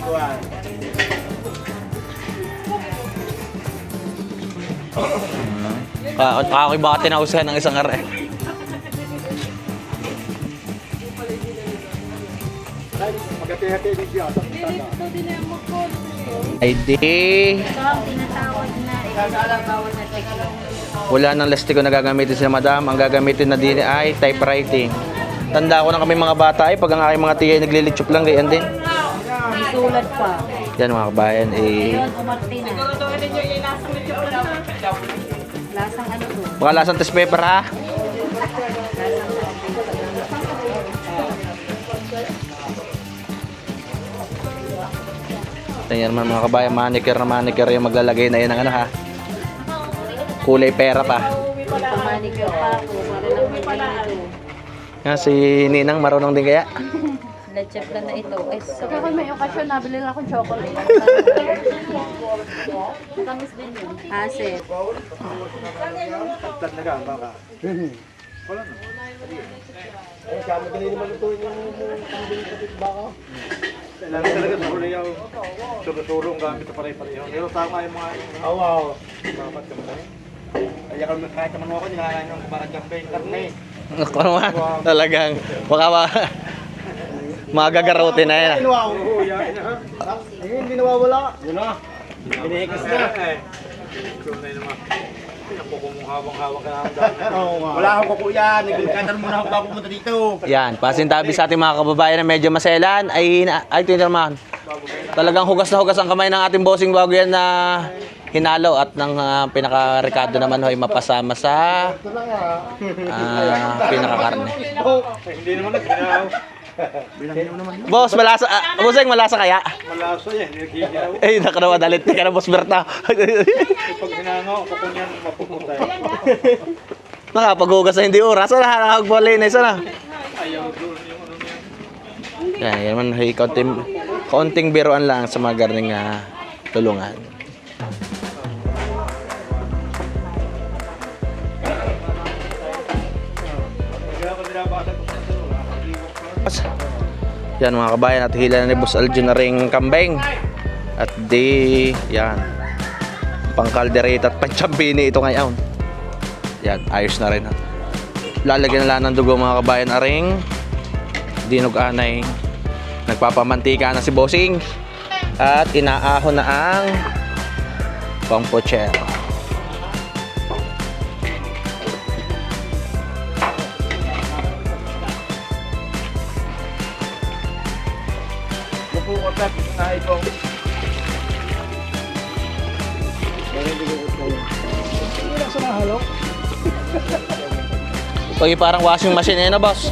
kuwan. Ako'y baka tinausahan ng isang aray. Magati-hati din siya. Ay di. Wala nang lastiko na gagamitin si madam. Ang gagamitin na din ay typewriting. Tanda ko na kami mga bata ay pag ang aking mga tiya ay naglilitsop lang ganyan din. May sulat pa. Yan mga kabayan eh. Yun, umarte na. Lasang ano to? Baka lasang test paper ha. Yan naman mga kabayan, manicure yung maglalagay na yan ng ano ha. Kulay pera pa. Manicure pa ako. Marunong may palaro. Nga si Ninang marunong din kaya. Leche plan na ito. Ay, so kung may okasyon, nabili lang akong chocolate. Tamis din yun. Asit. Tad na ka, baka. Ay, kaya madali naman lutuin yung kambing kapit baka. Kailangan talaga sa huli yung suro-suro ang gamit na pare-pareho. Pero tama yung mga Awaw. dapat ka mo. Kaya kami kahit naman ako, nilalain ng kumarang campaign. Karne. Ako naman, talagang baka magagarote na yan. Wow. Hindi nawawala. Yun na. Binihigas na. Ito na yun naman. Pinapukumuhawang-hawang ka namin dahil. Wala akong kukuya. Nagkakaroon muna ako bago pumunta dito. Yan, pasintabi sa ating mga kababayan na medyo maselan ay tinirmahan. Talagang hugas na hugas ang kamay ng ating bossing bago yan na hinalo at ng pinaka-rekado naman ay mapasama sa pinaka-karne. Hindi naman nagkinaw. Boss, malasa, bossing malasa kaya? Malasa yan. Hindi nagkinaw. Eh, nakarawa dalit ka na boss Berta. Pag hinango, kukunyan mapuputay. Nakapaghugas na hindi oras. Wala, nakapagpalinis na. Ayaw doon yung ano niya. Yan man, hey, konting biruan lang sa mga garning tulungan. Kaya ko dinabasa ko sa suro. Yan mga kabayan, at hila na ni Boss Aljo na ring kambing. At di, yan. Pangkaldereta at panchambini ito ngayon. Yan, ayos na rin. Lalagyan na lang ng dugo mga kabayan na ring dinug-anay. Nagpapamantika na si Bossing. At inaahon na ang pangpocher. Mapukot na na itong Pag parang washing machine eh na boss.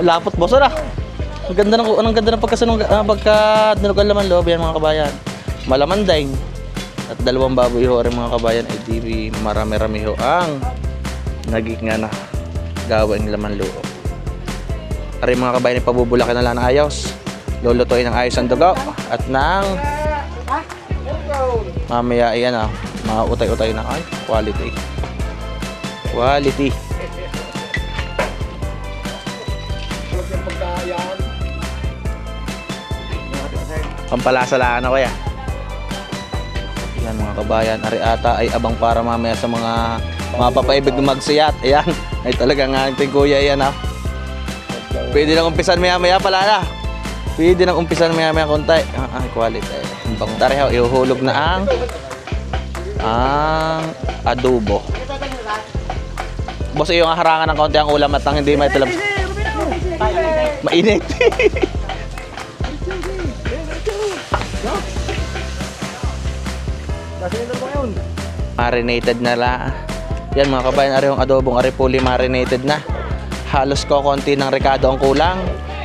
Lapot boss na. Ang ganda ng pagka-dinugan laman loob yan mga kabayan. Malaman din. At dalawang baboy ho rin mga kabayan ay di marami-rami ho ang naging nga na gawing laman loob. Ari mga kabayan ay pabubulakin na lang ng ayos. Lulutuin ng ayos ang dugo at ng mamaya ayan mga utay-utay na ay quality. Pampalasa lang ako ya. Yan mga kabayan, ari ata ay abang para mamaya sa mga mapapaibig magsiyat. Ayan, ay talagang ating kuya yan ha. Pwede nang umpisan maya pala na. Pwede nang umpisan maya konti. Quality. Bang tareho, ihuhulog na ang adobo. Boss, yung harangan ng konti ang ulam at ang hindi may talab. Mainit. Marinated na la. Yan mga kabayan, ari yung adobong ari fully marinated na. Halos ko konti ng rekado ang kulang.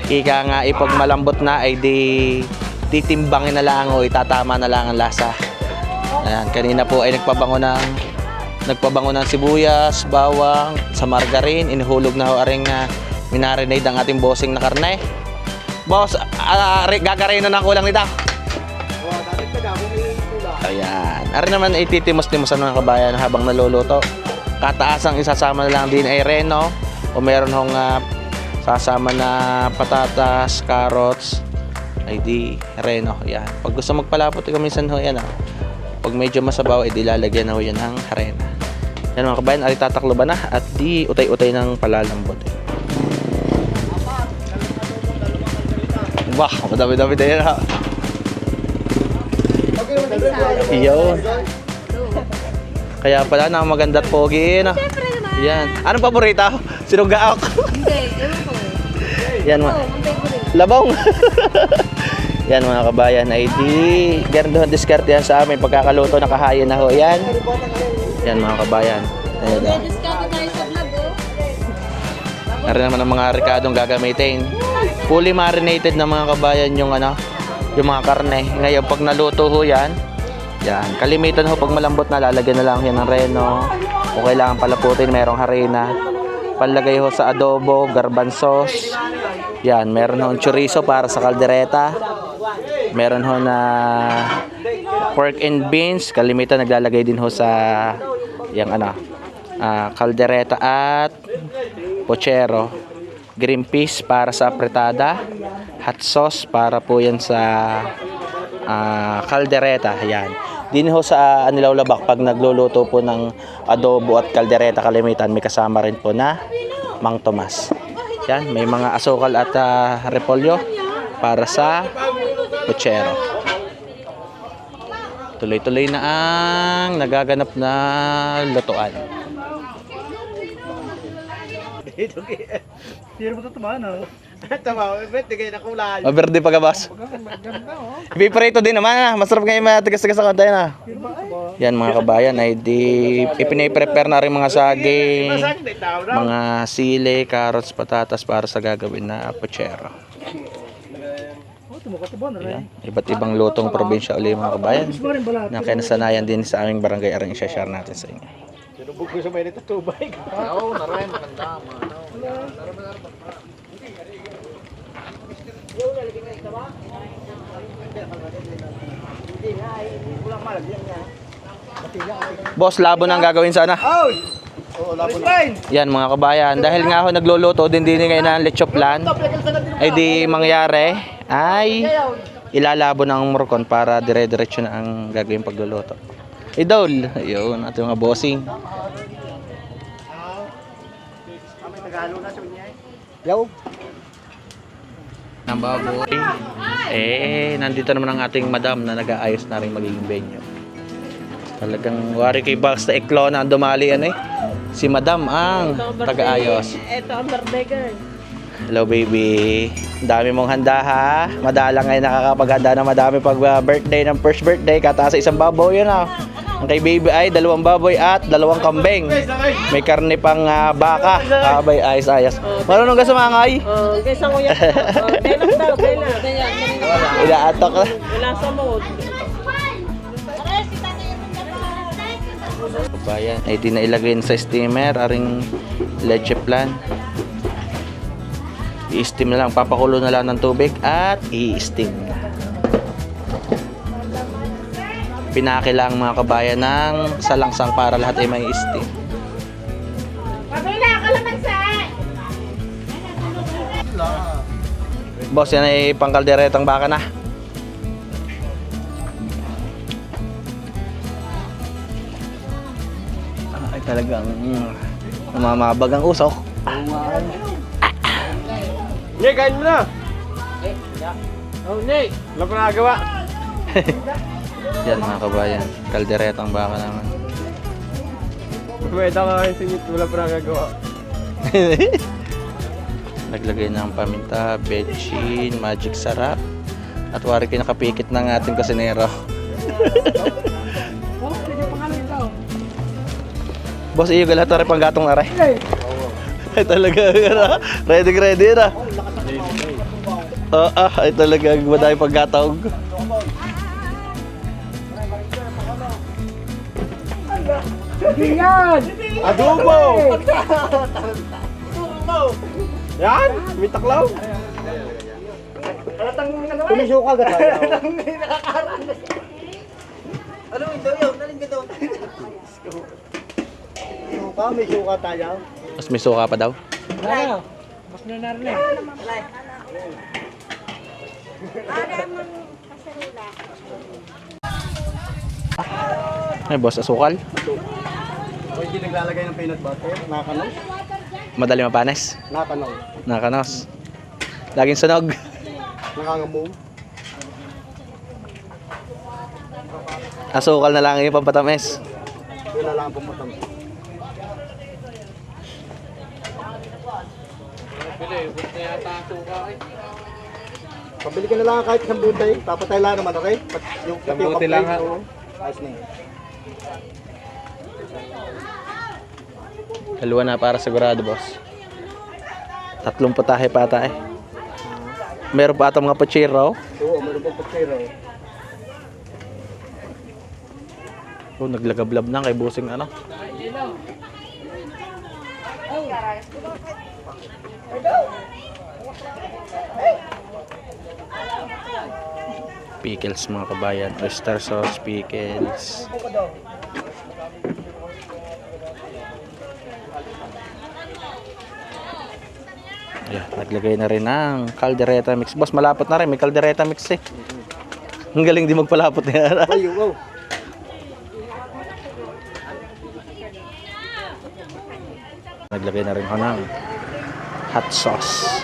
Ika nga ipag malambot na ay di titimbangin na lang o itatama na lang ang lasa. Ayan, kanina po ay nagpabango ng sibuyas, bawang, sa margarine, inihulog na ho aring minarinade ang ating bossing na karne. Boss, gagarin na ng kulang nito. Ayan. Ari naman ititimos-timosan mga kabayan habang naluluto. Kataasang isasama na lang din ay reno o meron hong sasama na patatas, carrots, ay di reno. Ayan. Pag gusto magpalapot, minsan ho yan. Pag medyo masabaw, ay di lalagyan na ho yan ng harina. Yan mga kabayan, ari tataklo ba na at di utay-utay ng palalambot. Wah, madami-dami na yan ha. Iyon. Kaya pala na maganda at pogi na. Yan. Anong paborito? Sinunggaok. Hindi, ewan ko. Yan mga. Labong. Yan mga kabayan ay di ganun doon diskarte yan sa amin pagkakaluto nakahayin na ho yan. Yan mga kabayan. Ayun daw. Discount tayo sa vlog, oh. Narin naman ang mga rekadong gagamitin. Fully marinated na mga kabayan yung yung mga karne. Ngayon pag naluto ho yan, kalimitan ho pag malambot na lalagyan na lang yan ng reno. O kailangan palaputin, merong harina. Panlagay ho sa adobo, garbanzos. Yan, meron ho chorizo para sa kaldereta. Meron ho na pork and beans, kalimitan naglalagay din ho sa yung kaldereta at pochero. Green peas para sa apretada, hot sauce para po yan sa kaldereta. Yan. Din ho sa Anilaw Labak pag nagluluto po ng adobo at kaldereta kalimitan may kasama rin po na Mang Tomas. Yan, may mga asukal at repolyo para sa pochero. Tuloy-tuloy na ang nagaganap na lutuan. Hindi mo ito tumaan, ha? Tama, bet, di kayo nakulay. Maberde pa ka, boss? Ipiprito din naman, masarap ngayon matigas-tigas sa kanta yan, Yan mga kabayan, ay di ipiniprepare na rin mga saging, mga sili, carrots, patatas para sa gagawin na pochero. Yan. Iba't ibang lutong probinsya ulit mga kabayan na kinasanayan din sa aming barangay aring i-share natin sa inyo. Sinubog ko sa may nito tubig. Oo, naray, maganda. Boss, labo na ang gagawin sana. Yan mga kabayan, dahil nga ako nagluluto din ngayon ng lecho plan, ay di mangyari ay ilalabo ng murkon para dire-diretso na ang gagawin pagluluto. Idol, yun, ating mga bossing. Yo. Ng baboy. Nandito naman ang ating madam na nag-aayos na rin magiging venue. Talagang wari kay Basta Eklo na ang dumali si madam ang taga-ayos. Ito ang birthday. Hello baby. Dami mong handa ha. Madalang ngayon nakakapaghanda na madami pag birthday ng first birthday. Kataas sa isang baboy yun Ang kay baby ay 2 baboy at 2 kambing. May karne pang baka. Abay, ayos-ayos. Marunong ka sumangay? Kaysa kuya. Kailan daw, kailan. Inaatok na. Wala sa mood. Bayan, ay di na ilagay sa steamer, aring leche plan. I-steam na lang, papakulo na lang ng tubig at i-steam. Pinaki lang mga kabayan ng salangsang para lahat ay may steam. Boss, yan ay pangkalderetang baka na. Talagang namamabag ang usok. Nick, kain mo na! Oh, Nick! Wala pa nagawa. Yan mga kabayan, kalderetang baka naman. Pwede ka kain singit, wala pa nagagawa. Naglagay ng paminta, betchin, magic sarap. At wari kinakapikit ng ating kasinero. Boss, iyo galata rin pang gatong aray. Ay talaga, ready na. Ay talaga, madami pang gatong. Adobo! Yan! May taklaw! Tumisyo ka agad tayo. Suka, may suka tayo. Mas may suka pa daw. Ay boss, asukal. O hindi naglalagay ng peanut butter, nakakanos. Madali mapanes. Nakakanos. Nakanos. Laging sunog. Nakangambong. Asukal na lang yung pampatamis. Wala lang pong matang. Pabili ka na lang kahit isang buntay. Papatay lang naman, okay? Isang buti lang, ha? Ayos na yun. Dalawa na para sigurado, boss. 3 putahe pa ata eh. Meron pa ata mga puchero. Oo, meron pong patsero. Oh, naglagablab na kay busing ano. Pickles mga kabayan, oyster sauce, pickles. Ayan, naglagay na rin ng caldereta mix. Boss, malapot na rin, may caldereta mix eh. Ang galing di magpalapot niya. Ay, wow. Naglagay na rin ako ng hot sauce.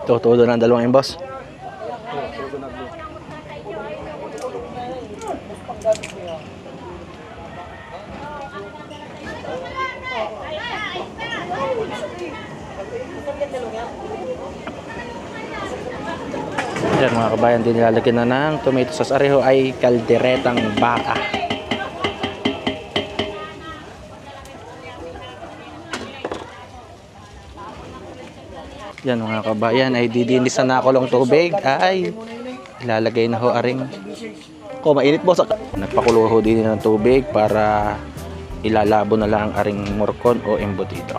Ito, todo ng dalawang yung boss. Yan mga kabayan, din nilalagyan na ng tomato sauce. Areho ay kalderetang baka. Yan mga kabayan, ay didinisan na ako ng tubig. Ay, ilalagay na ho aring. Oh, mainit boss. Nagpakulo ho din ng tubig para ilalabo na lang ang aring morcon o embutido.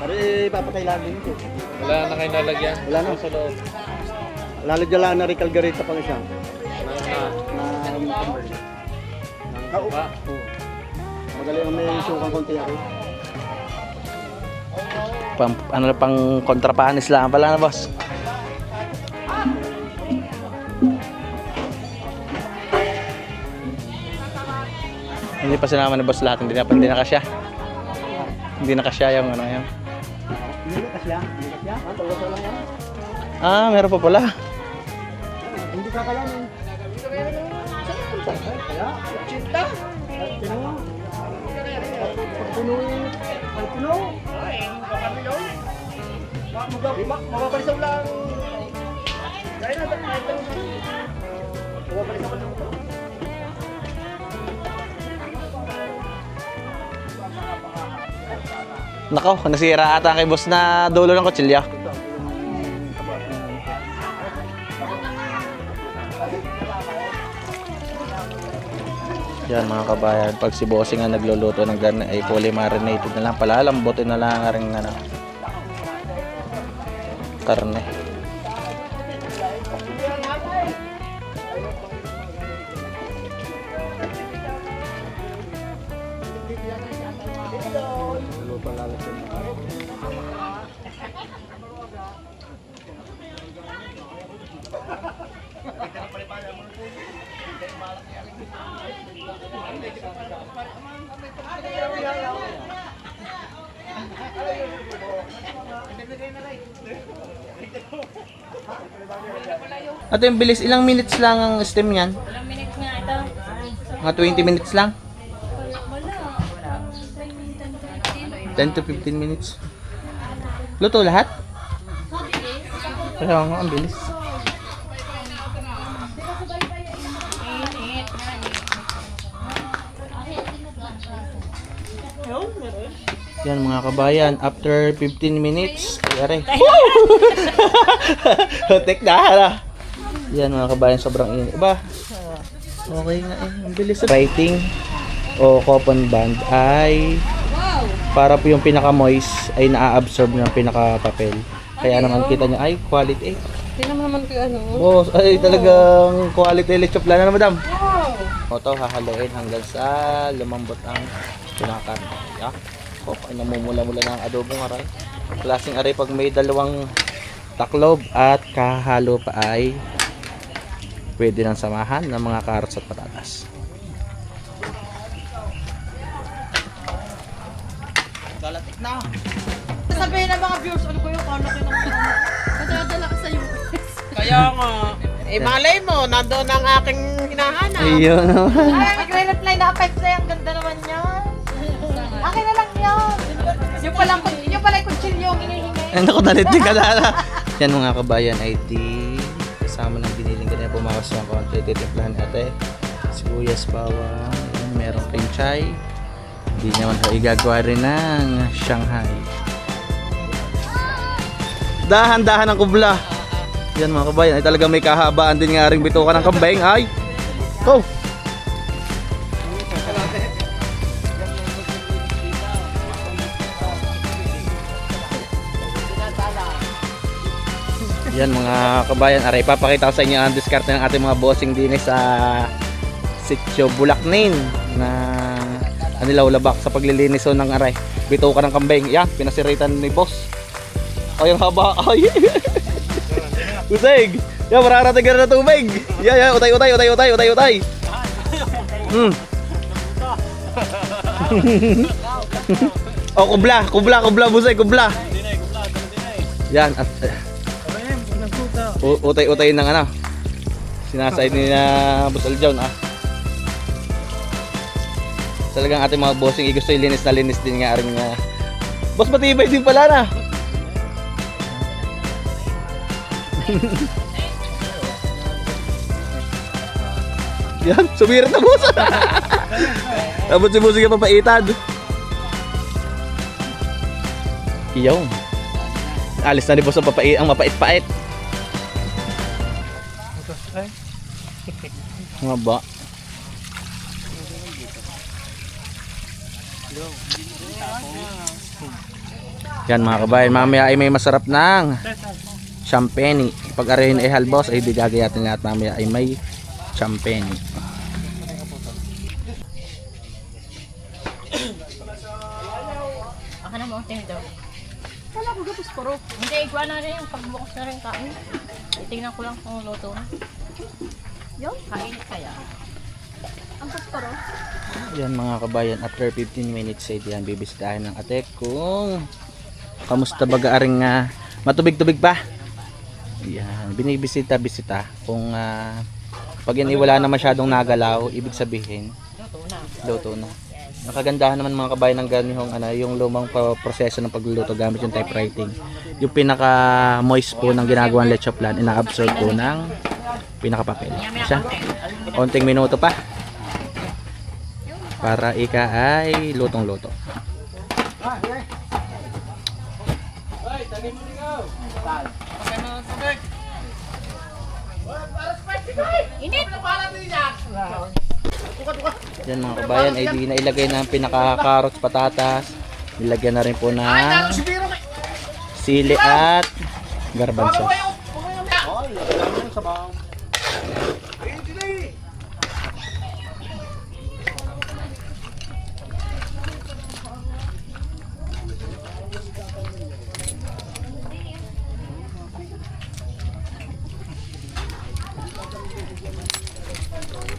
Pare, papatay lang din ito. Wala na kayo nalagyan. Wala na. Sa loob. Lalagyan lang na rin caldereta pang isa. Ba? Magaling ang may sukang konti ako. Ano na pang kontrapanis lang pala na boss. Hindi pa sinama ni boss lahat, hindi na kasya. Hindi na kasya yung ano yan. Hindi kasya? Hindi kasya? Ah, talaga lang yan? Ah, meron pa pala. Hindi ka lang. Kaya? Cinta? Pagpuno? Pagpuno? Ay, makapilo? Mababalisaw lang. Kaya na, mababalisaw lang. Nako, nasira ata kay boss na dulo ng kutsilyo. Yan mga kabayan, pag si bossing nga nagluluto ng garne ay fully marinated na lang, palalambutin na lang ang ring ano, karne. At yung bilis, ilang minutes lang ang steam niyan? Ilang minutes nga ito? Mga 20 minutes lang? Wala. 10 to 15 minutes. Luto lahat? Kaya nga, ang bilis. Yan mga kabayan, after 15 minutes, ayari. Hotek na hala. Yan mga kabayan, sobrang init. Ba? Okay nga eh, ang bilis. Writing o coupon band ay para po yung pinaka-moist ay na-absorb ng pinaka-papel. Kaya naman kita niya ay quality. Tingnan mo naman kung ano. Oh, ay talagang quality lechop plan na madam. Wow. Ito hahaluin hanggang sa lumambot ang pinaka-karne. Yeah. O, ay namumula-mula ng adobong aray. Klaseng aray pag may dalawang taklob at kahalo pa ay pwede nang samahan ng mga carrots at patatas. Galatik na. Sabihin ng mga viewers, ano ko yung kanak yun ang madadala ka sa US. Kaya nga. Eh malay mo, nandoon ang aking hinahanap. Ayun naman. Ay, nagre-reply na five sa'yo. Ang ganda naman yan. Akin na lang yun. Yung pala yung kutsilyo yung hinihingi. Ano ko nalitig ka na. Yan mga kabayan ay di kasama ng biniling ganyan bumawas ng konti. Titimplahan ate. Sibuyas, bawang. Yan, merong pinchay. Hindi naman ho igagawa rin ng Shanghai. Dahan-dahan ang kubla. Yan mga kabayan ay talaga may kahabaan din nga ring bituka ng kambing. Ay! Oh! Yan mga kabayan, aray papakita ko sa inyo ang diskarte ng ating mga bossing din sa Sitio Bulacnin na Anilaw Labak sa paglilinis ng aray. Bituka ng kambing. Yan, pinasiritan ni boss. Ay, ang haba. Ay. Usig. Yan, mararating ka na ng tubig. Yan, utay. Oh, kubla, busay, kubla. Yan, at utay ng ano. Sinaside ni na Boss Aljon Talagang ating mga bossing gusto linis na linis din nga rin nga. Boss, matibay din pala na. Yan, sumirit na boss. Abot si bossing yung papaitad. Iyaw. Alis na ni boss ang mapait-pait. Nga ba? Yan mga kabayan, mamaya ay may masarap ng champagne. Pag arehin ay halbos ay digagayatin lahat, mamaya ay may champagne. Aka na mo, tingin daw. Wala ko gapos puro. Hindi, igwa na rin yung pagbukas na rin kain. Tingnan ko lang kung luto na. Yung kainit kaya. Ang pasparo. Yan mga kabayan, after 15 minutes ay diyan bibisitahin ng ate kung kamusta baga aring matubig-tubig pa. Yan, binibisita kung pag yan wala na masyadong nagalaw, ibig sabihin luto na. Ang kagandahan naman mga kabayan ng ganihong yung lumang proseso ng pagluluto gamit yung typewriting. Yung pinaka moist po ng ginagawang leche plan, ina-absorb po ng pinaka-papel. Siya. Konting minuto pa. Para ika ay lutong-luto. Yan mga kabayan, ay di na ilagay na ang pinaka-carrots, patatas. Nilagyan na rin po ng sili at garbanzo.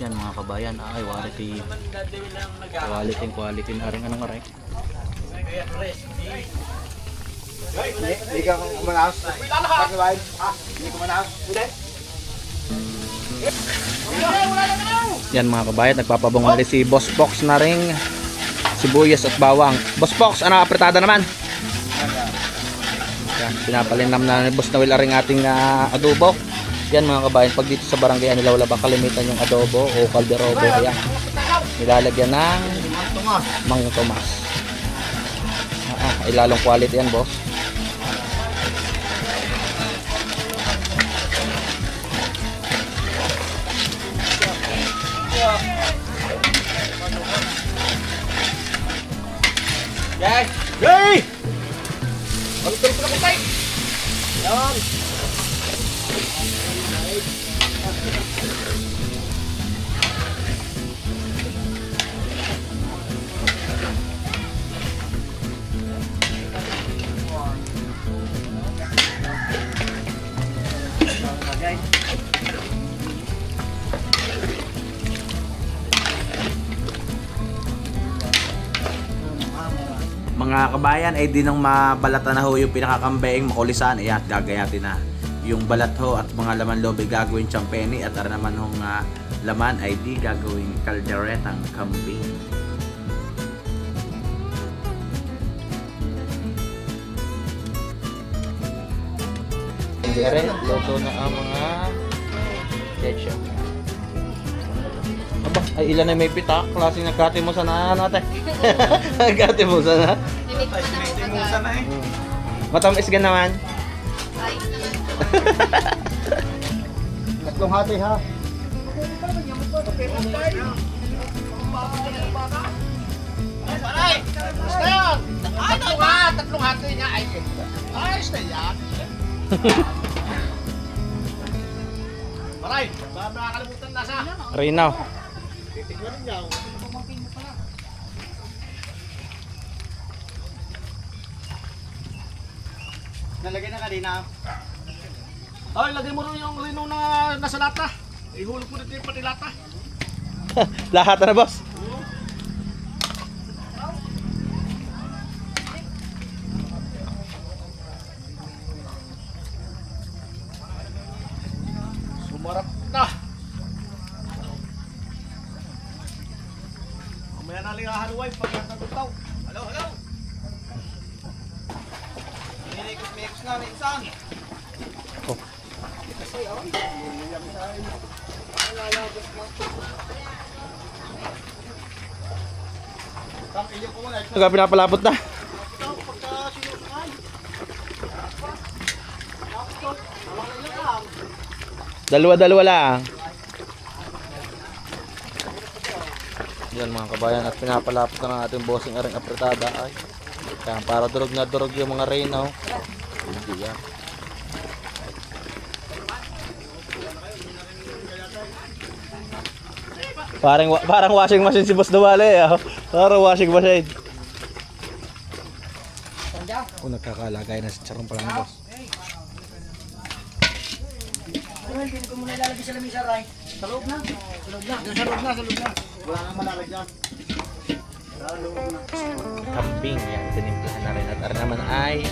Yan mga kabayan, ay quality na rin anong aray. Hindi ka kumanas. Hindi kumanas. Yan mga kabayan, nagpapabungali si Boss Fox na ring sibuyas at bawang. Boss Fox, ano apretada naman? Yan, pinapalinam na ni Boss Noel aring ating adobo. Yan mga kabayan, pag dito sa barangay Anilawlaba, kalimitan yung adobo o kalderobo. Ayan, nilalagyan ng Mang Tomas. Ay lalong quality yan, boss. Hey! Magtulog na ko tayo! Yan! Mga kabayan, ay di nang mabalatan na ho yung pinakakambeng makulisan. Ayan, gagayatin na. Yung balat ho at mga laman loob ay gagawin champeni at ara naman hong laman ay di gagawin kalderetang kambing. Hindi rin, luto na ang mga ketchup. Aba, ay ilan na may pita? Klaseng nagkati mo sana natin. Nagkati mo sana. Matamis ka naman. Tatlong hati ha. Tatlong hati niya ay. Ayos na yan. Maray, baka nakakalimutan na sa. Rinaw. Titignan niya. Nalagay na kanina. Ay, lagay mo rin yung rino na nasa lata. Ihulog mo dito yung pati lata. Lahat na, boss. Sumarap na. Mamaya na lang haluay pag natututaw. Hello, hello. Mix na ni isang. Oh. Ito pinapalapot na. Dalawa-dalawa lang. Yan mga kabayan, at pinapalapot na ng ating bossing aring apretada ay. Yan, para durog na durog yung mga reynaw. Hindi yan. Parang washing machine si Boss Duwale. Parang washing machine. Nagkakalagay na si Charong pala ng boss. Hindi ko muna ilalagay sa lamisa, Ray. Sa loob na. Sa loob na. Sa loob na. Sa loob na. Wala nang malalagyan. Sa loob na. Kambing yan, tinimplahan na rin. At ara naman ay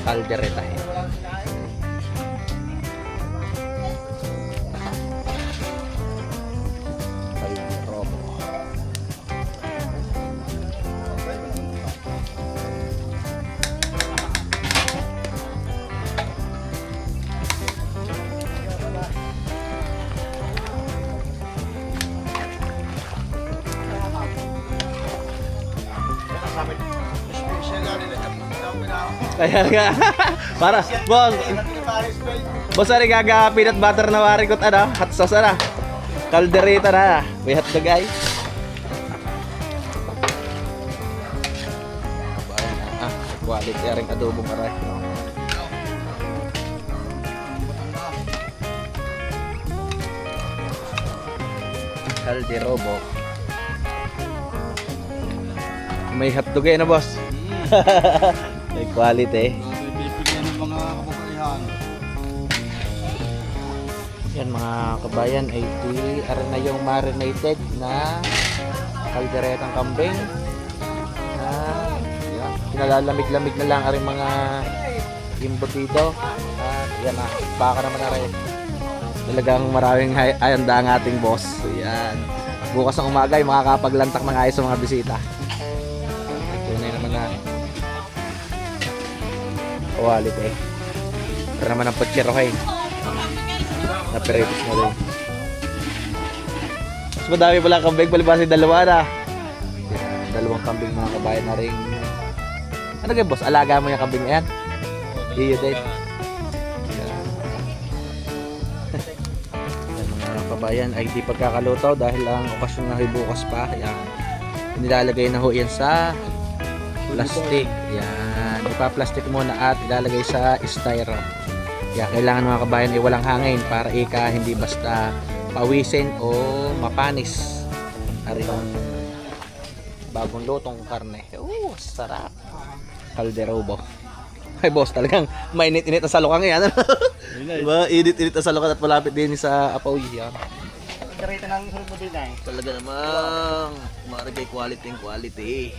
kalderetahin. Kalderobo. Kaya nga. Para, boss. Boss, ari gaga peanut butter na wari ko ano, hot sauce na. Caldereta na. May hotdog ay. Quality ring adobong aray. Calderobo. May hotdog na boss. May quality. Bibigyan ng mga kabukalihan. Yan mga kabayan, ay aray na yung marinated na kalderetang kambing. Yan, pinalalamig-lamig na lang aring mga imbutido. At yan na, baka naman na rin. Talagang maraming ayanda ang ating boss. Yan. Bukas ng umaga ay makakapaglantak ng ayos sa mga bisita. Tunay naman na kawalit eh. Pero naman ang pagkirohay. Napiritis mo rin. Mas madami pala kambing, palibasa dalawa na. Yan, dalawang kambing mga kabayan na rin. Ano kayo boss? Alaga mo yung kambing na yan? Iyo din. Yan mga kabayan ay di pagkakaluto dahil ang okasyon na bukas pa. Yan. Nilalagay na ho yan sa plastic. Yan. Ipa-plastic muna at ilalagay sa styro. Kaya kailangan mga kabayan ay walang hangin para hindi basta pawisin o mapanis. Ari yung bagong lutong karne. Sarap. Calderobo. Ay boss, talagang mainit-init ang salokang yan. Diba? Init-init ang salokang at malapit din sa apaw yan. Karita ng sunod mo din eh. Talaga namang maragay quality ang quality.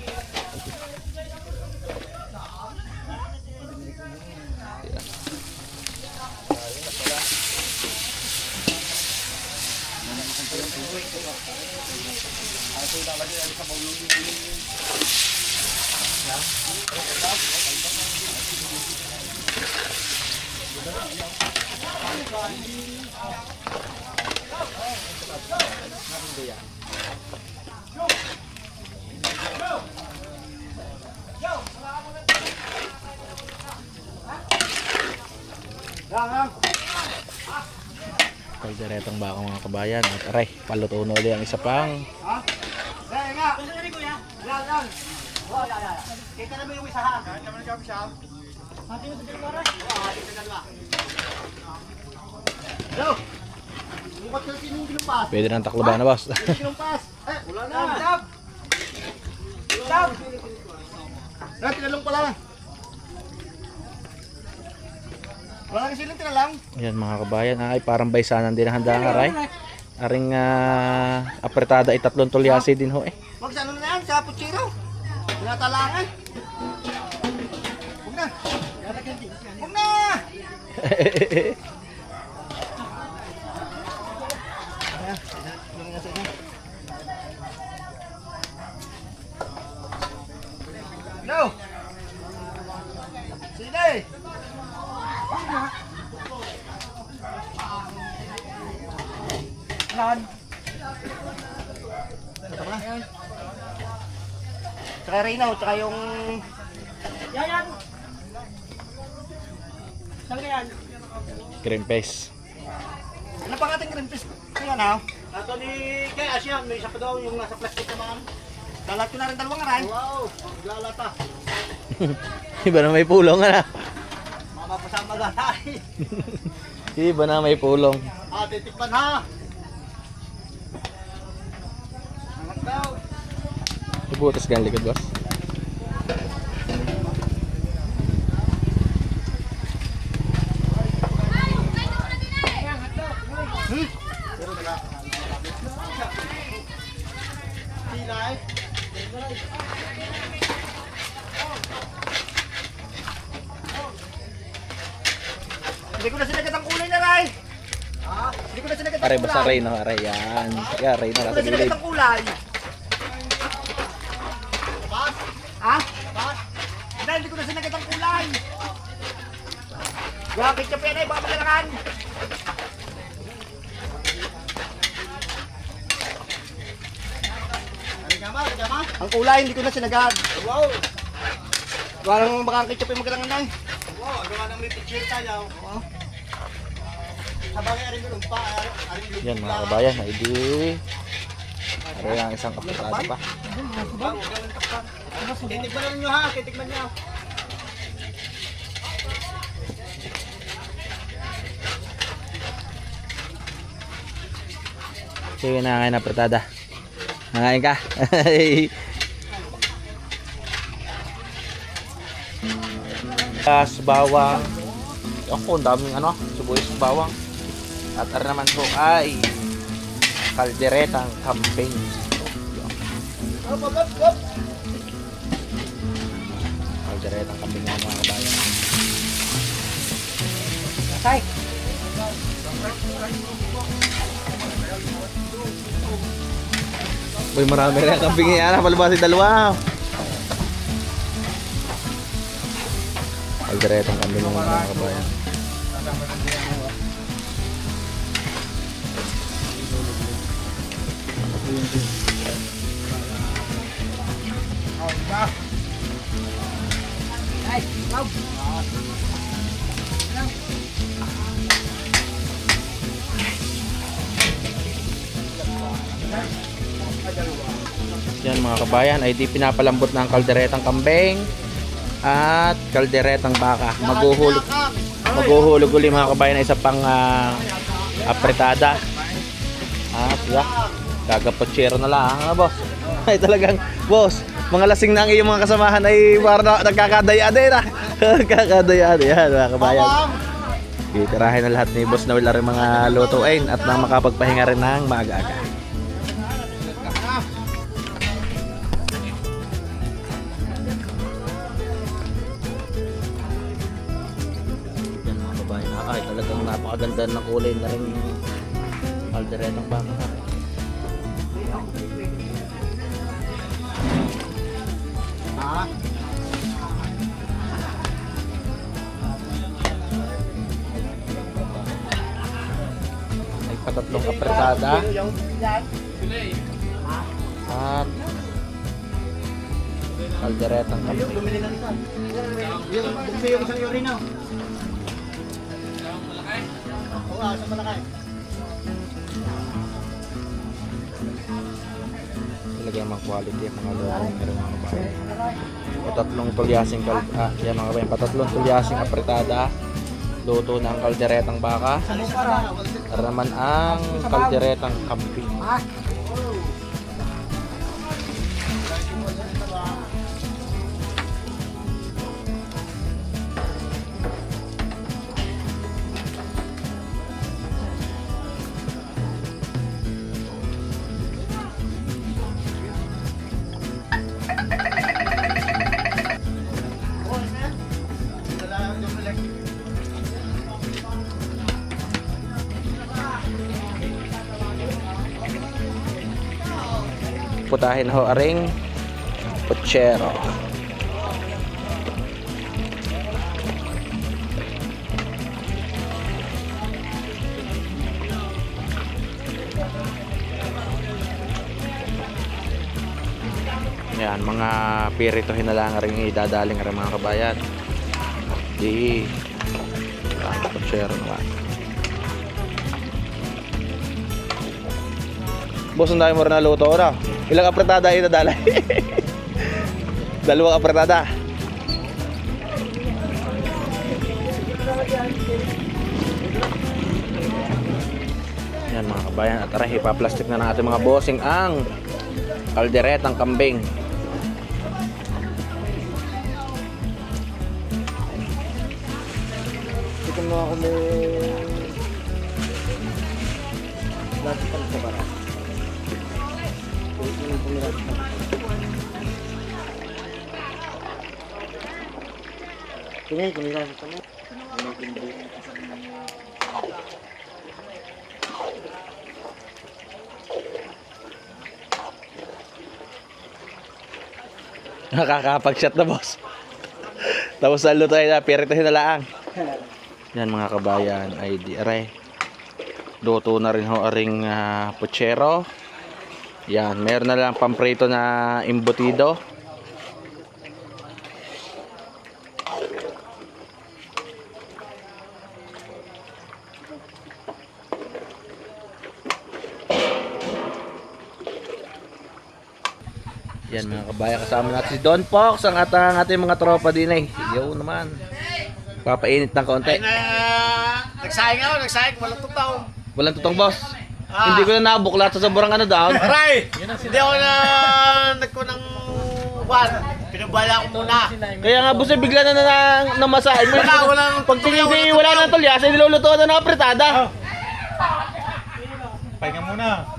Kalderetang baka mga kabayan at aray, paluto na ulit ang isa pang Kita na mo yung isa ha? Kaya naman yung siya. Hati mo sa dalawa. Hati sa dalawa. Hello! Mukot ka sinong ginumpas. pwede ng takloban na boss. Ginumpas. Wala na. Stop! Stop! Tinalong pala. Wala na kasi lang tinalang. Yan mga kabayan ay parang baysanan din ang handa ng aray. Aring apretada ay 3 tulyasi din ho eh. Wag sa ano na yan, sa puchino. Tinatalangan. Huwag na. Huwag na! No! Sige! Lan! Ito ba? Tsaka Reynaw, tsaka yung... Yan! Saan ka yan? Cream paste. Ano pang ating cream paste? Yan ha? Ito ni Kay Asya, may isa pa daw yung nasa plastic naman. Dalat ko na rin 2 aray. Wow, maglalata. Iba na may pulong na. Mapapasama gatay. Iba na may pulong. Titikman ha. Angat daw. Ibutas gan likod boss. Hindi ko na sinagat ang kulay na Ray. Hindi ko na sinagat ang Aray kulay. basta Ray no, aray yan. Yeah, Ray na Hindi ko nasa na sinagat gilid. ang kulay. Ha? Hindi ko na sinagat ang kulay. Bakit ka pena, baka magalangan. Ang kulay, hindi ko na sinagat. Wow! Walang makang ketchup yung magalangan na eh. Oo, gawa ng may picture tayo. Oo. Sabagay, arin yung lumpa. Yan mga kabayan, ay di. Pero yung isang kapitado pa. Titigman nyo ha, titigman nyo. Sige, nangangain na apretada. Nangangain ka. Gas, bawang. Ako, ang daming ano, sibuyas bawang. At ano naman po ay kalderetang kambing. Kalderetang kambing nga mga kabayan. Uy, marami rin ang kambing yan. Palabas yung dalawa. Kalderetang kambing nga mga kabayan. Yan mga kabayan ay di pinapalambot ng kalderetang kambing at kalderetang baka. Maghuhulog uli mga kabayan ay isa pang apretada. Yeah. Gagapotsero na lang boss. Ay talagang boss, mga lasing na ang iyong mga kasamahan ay parang nagkakadaya din Nagkakadaya din yan mga kabayan. Itirahin na lahat ni Boss Noel rin mga lutuin at na makapagpahinga rin ng maaga-aga. Yan mga kabayan, ay talagang napakaganda ng kulay na rin kalderetang baka. Ay patatlong apretada at kalderetang kambing. Bukti yung isang urino. Oo, sa malakay. Talagang mga quality ang mga lorong meron mga kabayan. Patatlong tulyasing yan mga kabayan, patatlong tulyasing apretada, luto ng kalderetang baka, para naman ang kalderetang kambing. Putahin ho aring putsero. Yan, mga piritohin na lang rin idadaling rin mga kabayan. Di putsero naman. Boss, ang dami mo rin naluto na. Ilang apretada ay nadalay? Dalawang apretada. Yan mga kabayan, at tara, ipaplastic na natin mga bossing ang kalderetang kambing. Ito mo ako may... Lati ka sa bara. Tingnan, kumilang ito mo. Nakakapag-shot na boss. Tapos sa luto ay piritohin na lang. Yan mga kabayan ay di aray. Luto na rin ho aring putsero. Yan, meron na lang pamprito na imbutido. Yan mga kabayan, kasama natin si Don Fox, ang ating mga tropa din eh. Yo naman. Papainit ng konti. Nagsayang ako, walang tutaw. Walang tutong boss. Hindi ko na nabuklat sa sobrang ano daw. Aray! Hindi ako na nagkunang buwan. Pinabala ko muna. Kaya nga boss, bigla na namasahin mo. Walang Pag hindi wala nang tulyas, ay nilulutuan na ng apretada. Pahinga muna.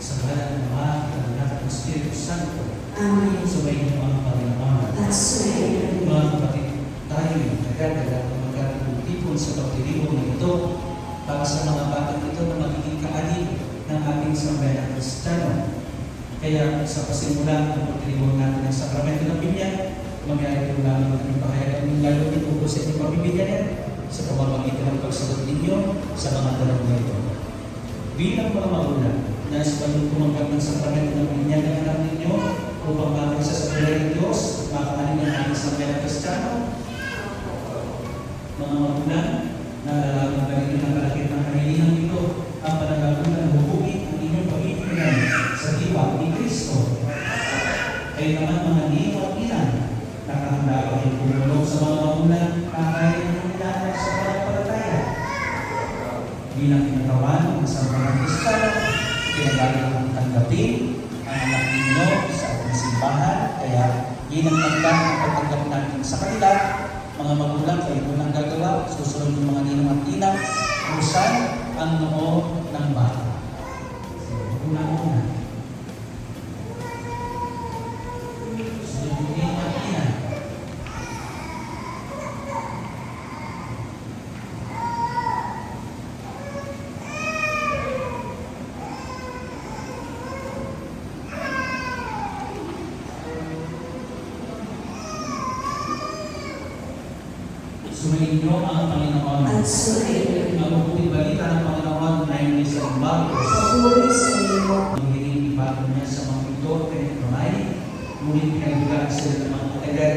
Sa ngalan ng Ama, ng Anak, at ng Espiritu Santo. Amen. Sumayin mo ang Panginoon. Mga kapatid, tayo nagdadala ng magandang tipon sa pagdiriwang na ito para sa mga batang ito na magiging kaalin ng ating sambayanang Kristiyano. Kaya sa pasimula ng pagdiriwang natin ng sakramento ng Binyag, mangyari po namin ang ipahayagan ng lalo nito po sa inyong pamimigyan sa pamamagitan ng pagsagot ninyo sa mga tanong na ito. Bilang mga magulang, nais ba nung tumanggap ng sakramento ng Binyag ng anak ninyo upang mabang sa sabihin ng Diyos at makakanin ng ating sambayanang Kristiyano? Mga magulang, naalalaman ba ninyo ng kalakit ng kahilingan ito ang panagagulan na hubugin ang inyong pag-ibigay sa diwa ni Kristo? Kayo naman mga niyo at inan, nakahanda ba kayong pumulong sa mga magulang na kaya ng inaanak sa panampalataya? Bilang kinatawan ng sambayanang Kristiyano, kinagaling ang tanggapin ang anak ninyo sa ating simbahan, kaya yun ang tanda ng pagtanggap natin sa kanila. Mga magulang, kayo po nang gagawa, susunod yung mga ninong at tinang, kung saan ang noo ng bata. Una-una. Susunod yung ninong at tinang. Sumayin niyo ang Panginoon. At sumayin. Mabubuting balita ng Panginoon na hindi sa Marcos. Pagpuri sa iyo. Ang hiling ibato niya sa mga ito, pinagpamay. Ngunit pinagbigaan sila ng mga katagal.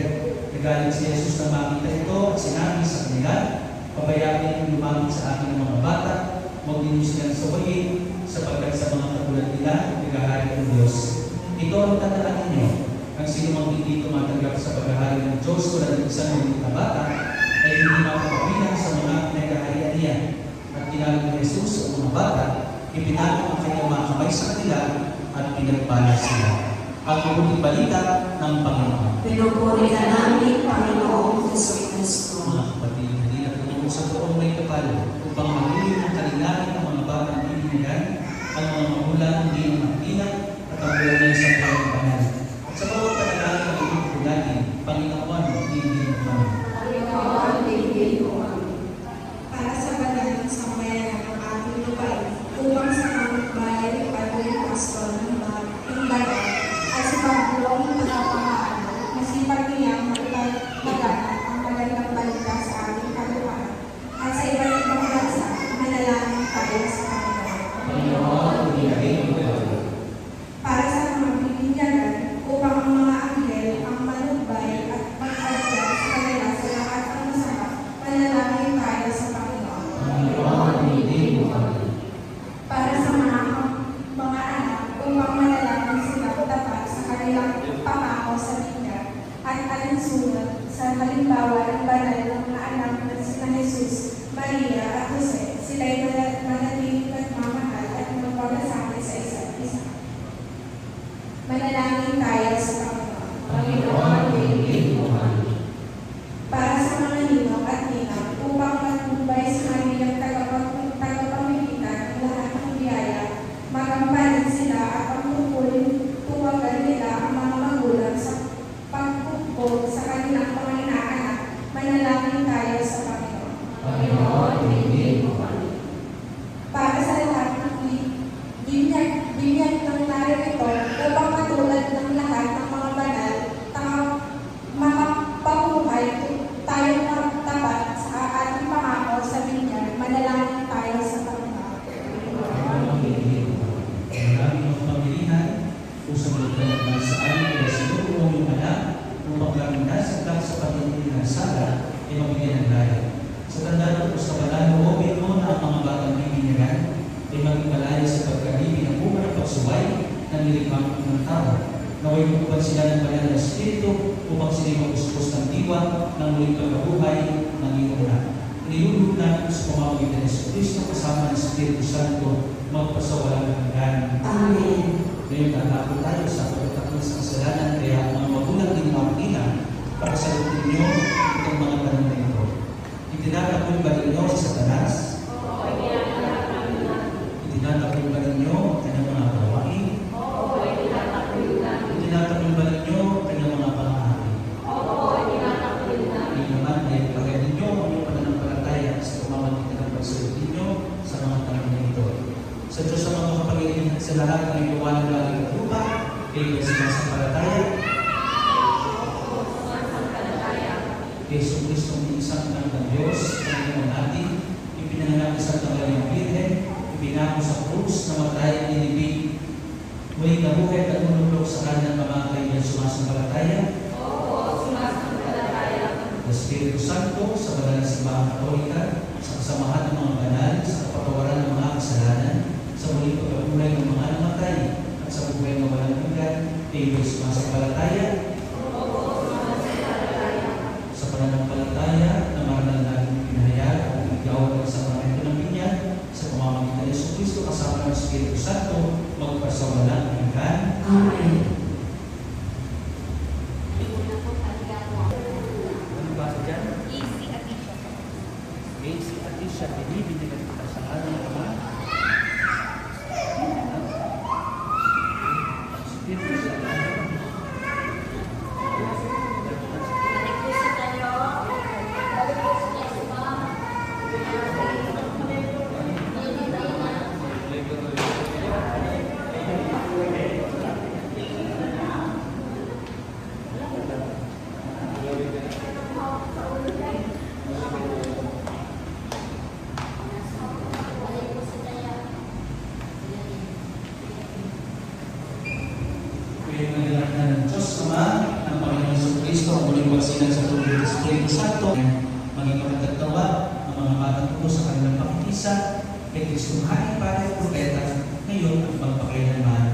Nagalit si Jesus na makita ito at sinabi sa kanila, pabayaan niyo lumamit sa akin ng mga bata, huwag ninyo silang sawayin, sapagkat sa mga katulad nila, naghahari ng Diyos. Ito ang tandaan ninyo. Ang sino mang hindi tumatanggap sa paghahari ng Diyos tulad ng isang maliit na bata, ay hindi mapapabilang sa mga pinagkaharian niya. At tinawag ni Jesus sa mga bata, ipinalo ang kanyang mga kamay sa kanila at pinagpala sila. Ang mabuting balita ng Panginoon. Pinupuri ka namin, Panginoong Kristo. Mga kapatid, hindi na tungo sa toong may kapal upang magiging ang kalinganin ng mga batang bibigyan, ang mga magulang hindi ng makilang at ang buhay sa buhay ng banal. At sa bawat panalangin ng ibig natin, Panginoon, hindi mo kami. Para sa banal ng sambayanan ng ating lupain, upang sa aming bayan ay patuloy pastor ng banal, at sa pagbuong pagpapamaan, masipag niyang maglaganap ang magandang balita sa ating kalupain, at sa iba't ibang bansa, manalangin tayo sa Panginoon. Para sa mga bibigyanan, upang ang mga anghel ang manubay at mag-adya sa kanila sa lahat ng masama, manalangin tayo sa Panginoon. Para sa mga anak, upang manalangin sila tapat sa kanilang pangako sa Biblia at alinsunod sa halimbawa ng banal ng mga anak na sina Jesus, Maria at Jose, sila'y manatiling nagmamahal at magpapasakit sa isa't isa. Manalangin tayo sa Panginoon. Para sa mga ninong at ninang, upang matubay sa kanilang tagapamagitan ng lahat ng biyaya, magampanan sila at pagpupulin tuwagan nila ang mga magulang sa pagpupog sa kanilang mga inaanak. Manalangin tayo sa Panginoon. sa pagkalibin ng bunga ng pagsuway na nilikha ng tao. Naway makupan sila ng banal na Espiritu upang sila'y maguspos ng diwa ng muling pagkabuhay ng iyong anak. Nilulog natin sa pamamagitan ng Kristo kasama ng Espiritu Santo magpasawalang hanggan. Amen. Ngayon tatapos tayo sa pagtatapos sa kasalanan, kaya mga magulang din makina, pakasagutin niyo itong mga tanong na ito. Itinatapon ba ninyo si Satanas? Itinatapon ba ninyo ang kanyang mga gawain? Itinatapon ba ninyo ang kanyang mga pangahari? Ngayon naman ay pagkain ninyo ang iyong pananampalataya sa pamamagitan ng pagsagot ninyo sa mga tanong na ito. Sa Diyos sa mga kapangilihan sa lahat ng iwanan lagi ng lupa, kayo sinasampalataya. Yesu Kristo ang isang anak ng Diyos, Panginoon natin, ipinanganak sa Tangalang Birhen, ipinako sa krus, namatay, inibig, muling nabuhay at nunulog sa kanyang pamamatay niya sumasampalataya. Espiritu Santo, sa banal na simbahang Katolika, sa kasamahan ng mga banal, sa kapatawaran ng mga kasalanan, sa muling pagkakulay ng mga namatay, at sa buhay ng walang hanggan, kayo sumasampalataya. Sa pananampalataya na maranal natin pinahayag at nagawag ng sakramento ng binyan, sa pamamagitan ng Yesu Kristo kasama ng Espiritu Santo, magpasawalang hanggan. Amen. Easy Adisha, binibigyan kita sa ngalan ng Ama. Espiritu Santo. Ng Diyos Ama, ng Panginoon sa Kristo, ang muling pagsilang sa tubig ng Espiritu Santo, maging makatagtawa ang mga batang puno sa kanilang pakikisa, kay Kristo Hari, Pare at Propeta, ngayon at magpakailanman.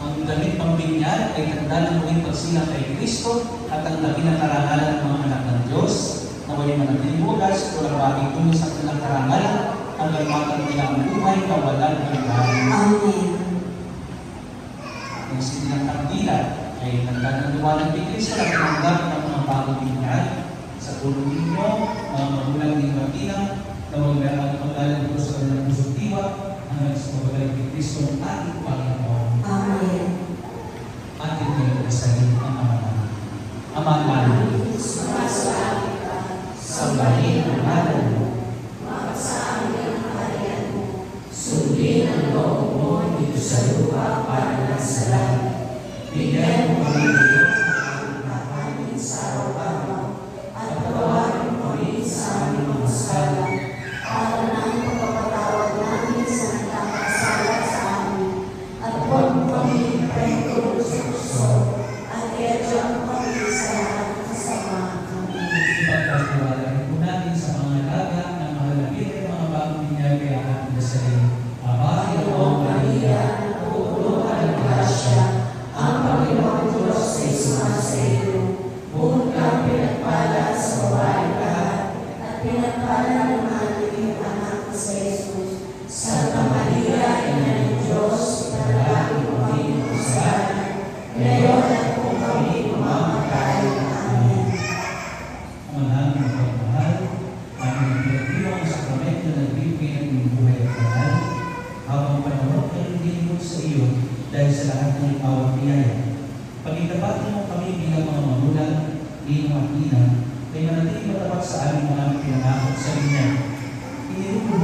Ang damit pambinyag ay tanda ng muling pagsilang kay Kristo at ang dakilang karangalan ng mga anak ng Diyos na may manatiling bukas o labaging tuloy sa kanilang karangalan hanggang matang nila ang buhay na walang hanggan. Amen. Ang sinilang kandila ay tanda ng liwanag ni Kristo na tinanggap ng mga bagong binyag sa tulong ninyo, mga magulang ni Martina, na maglalang sa kanilang pusong diwa hanggang sa magbalik ni Kristo ang ating Panginoon. Amen. Atin ngayon isahin ang Ama namin. Ama namin, sambahin ang ngalan mo. Sundin ang loob mo dito sa lupa para ng sa langit. Bigyan mo kami ngayon ang kakanin sa araw-araw at patawarin mo rin sa aming mga sala Para ng pagpapatawad namin sa nagkakasala sa amin. At huwag mo kami ipahintulot sa puso. At iadya mo kami sa lahat ng kasamaan kami. Ipagkatiwala po natin sa mga alaga ng mahal na Birhen, mga bagong binyag kay ating dasalin. Aba, Ginoo Maria, pupuno ka ng grasya, ang Panginoon Diyos ay sumasa iyo. Buong kang pinagpala sa babae lahat, At pinagpala naman iyong anak na si Jesus. Santa Maria, Ina ng Diyos, panalangin mo kami kasalanan, ngayon at kung kami mamamatay. Amen. Ang aming pagmamahal, aming pinagdiwang sa sakramento na nagbibigay ng iyong buhay at banal, habang panahon ay hindi sa iyo dahil sa lahat ng ipawang biyaya. Pagkitapat mo kami bilang mga magulang, ninong at ina, ay manatiling matapat sa aming mga pinangakot sa linya. Inilubo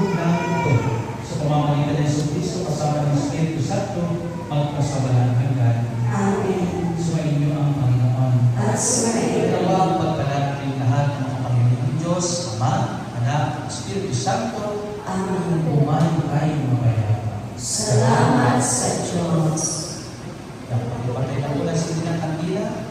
Santo, magpasawalan hanggan. Amen. Sumainyo ang Panginoon. At sumainyo. Ikaw pagkalat ng lahat ng mga Panginoon Diyos, Ama, Anak, Espiritu Santo, Amen. umayo kayo mapayapa. Salamat sa Diyos. Dapat ipatay na mula sa ng kandila.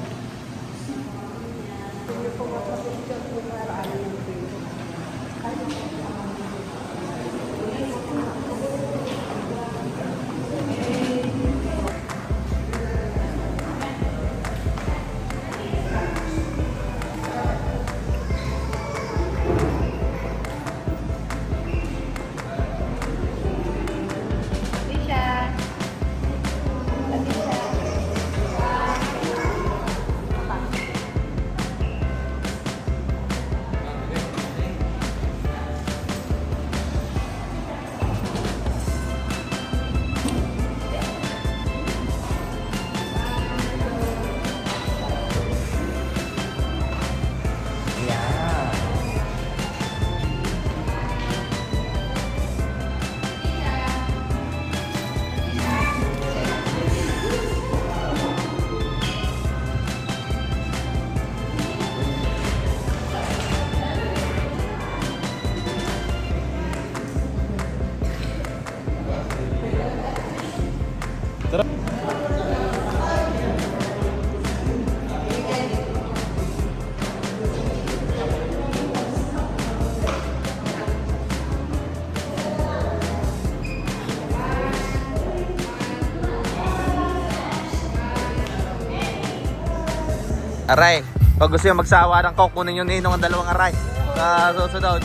Aray, pag gusto nyo magsawa ng coke, kunin yung ninong ang dalawang aray sa susunod.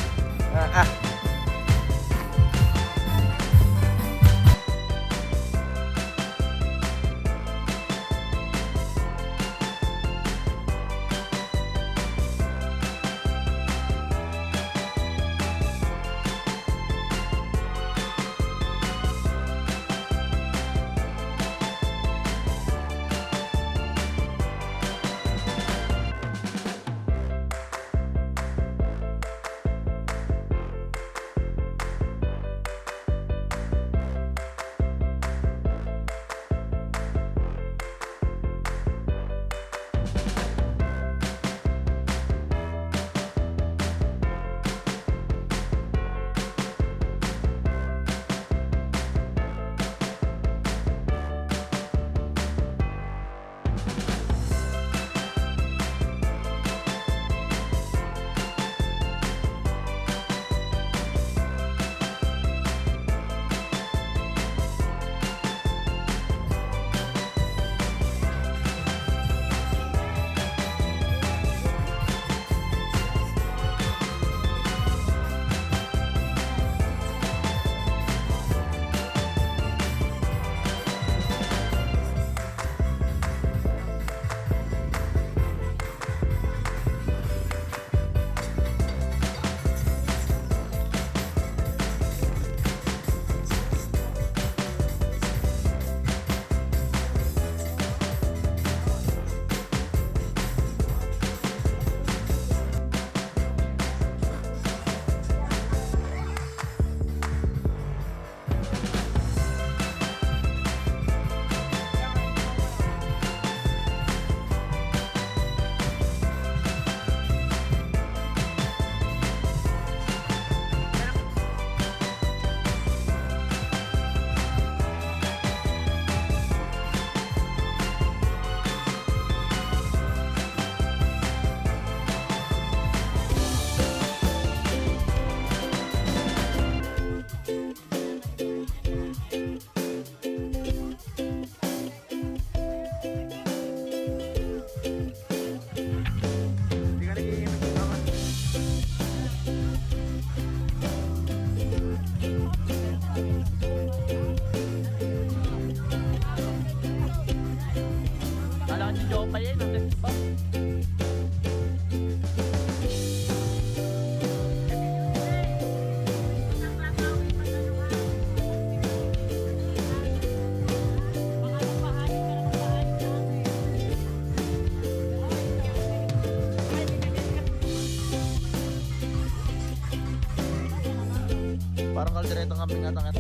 Parang kalderetong kambing atang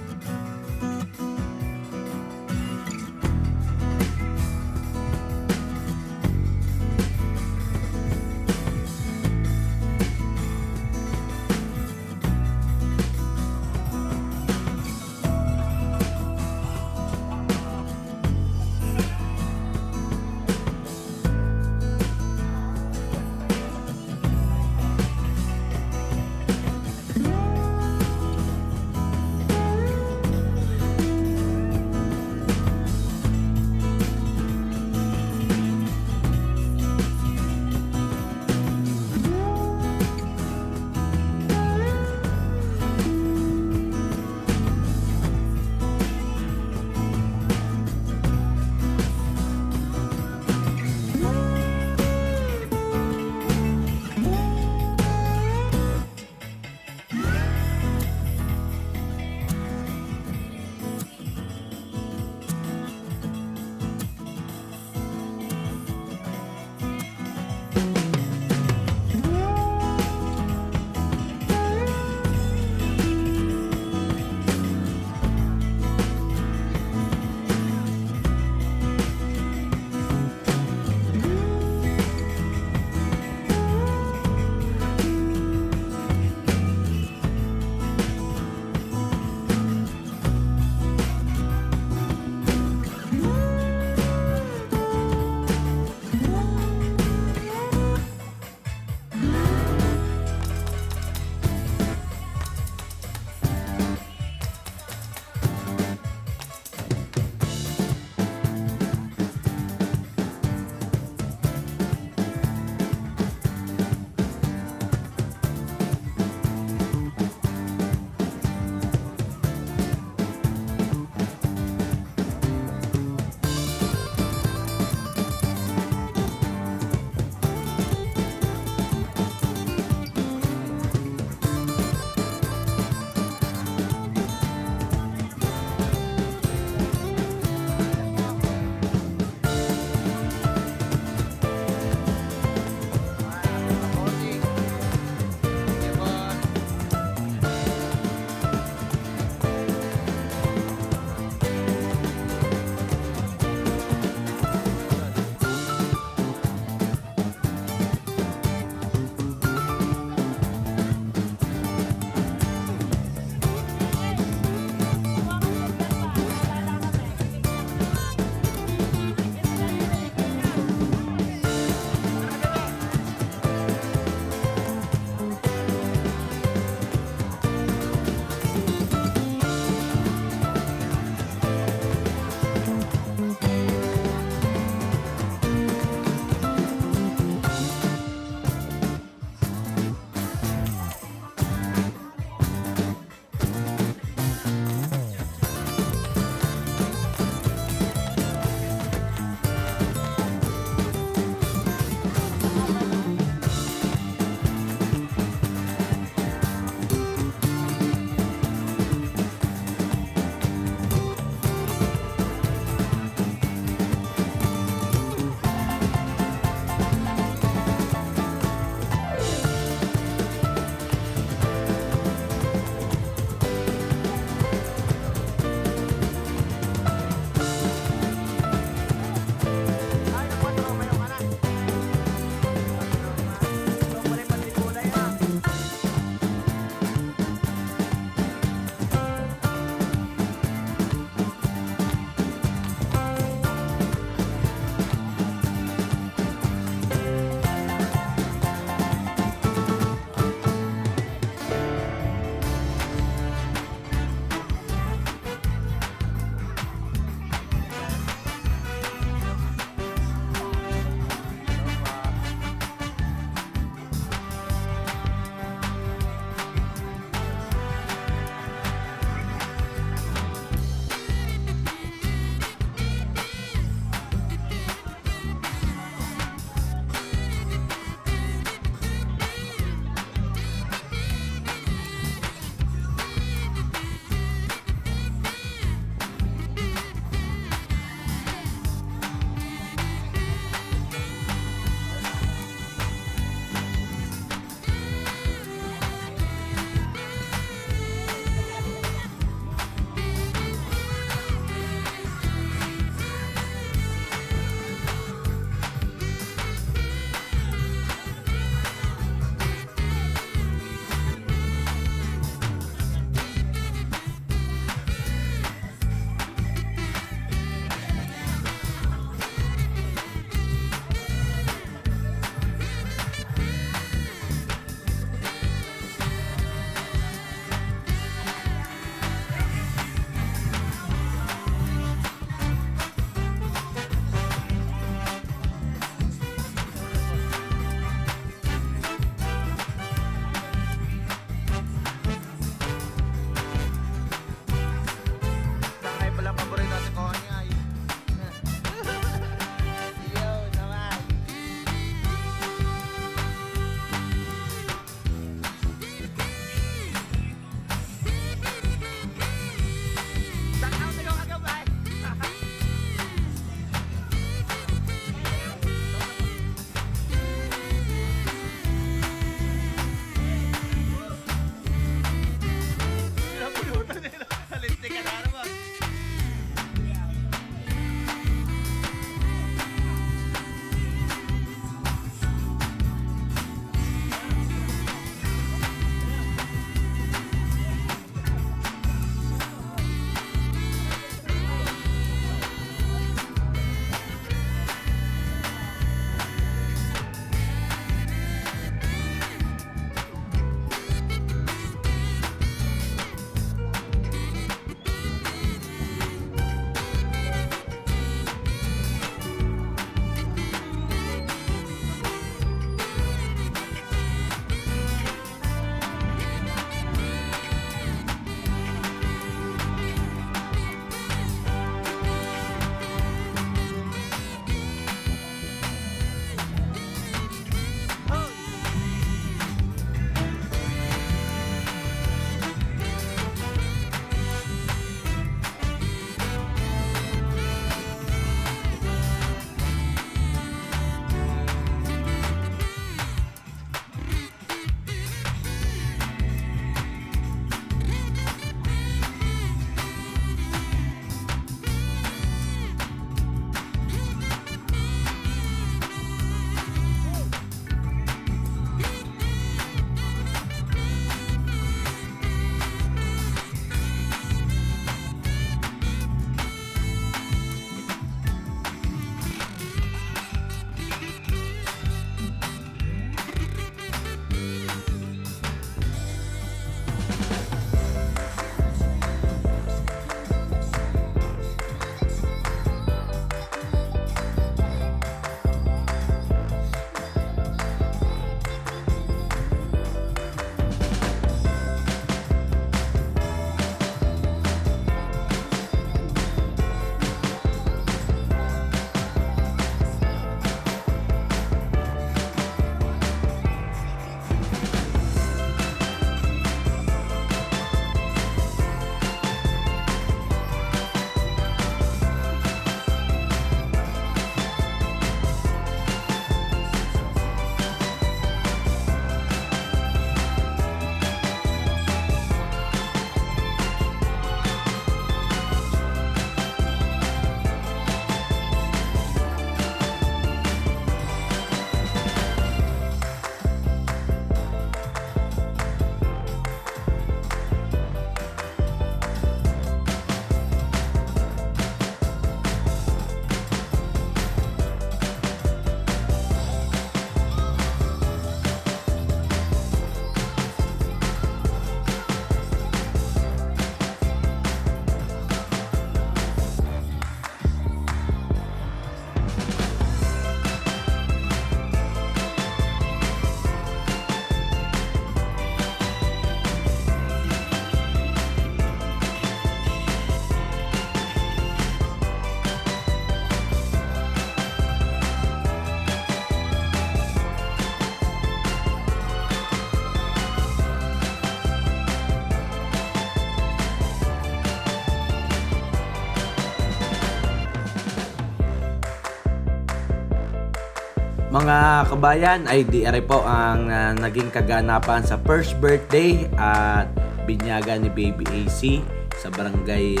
Mga kabayan, ay diare po ang naging kaganapan sa first birthday at binyagan ni Baby AC sa barangay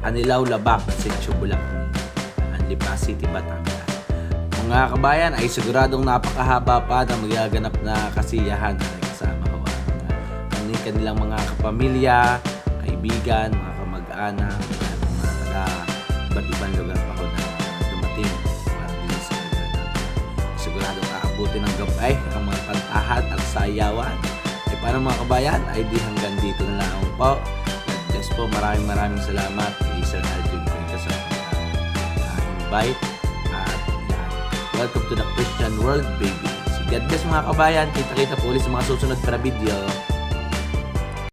Anilaw, Labak, Sitio Bulacni, Lipa City, Batangas. Mga kabayan, ay siguradong napakahaba pa na magaganap na kasiyahan na kasama ko ang kanilang mga kapamilya, kaibigan, mga kamag-anak, mga taga iba't ibang lugar pa ko na dumating para din sa kaganap. Siguradong aabutin ng gabay ang mga kantahan at sayawan. Ay para mga kabayan, ay di hanggang dito na lang po. God bless po, maraming salamat kay Sir Alvin Cuenca sa invite. At yan, welcome to the Christian world, baby. So God bless mga kabayan, kita-kita po ulit sa mga susunod para video.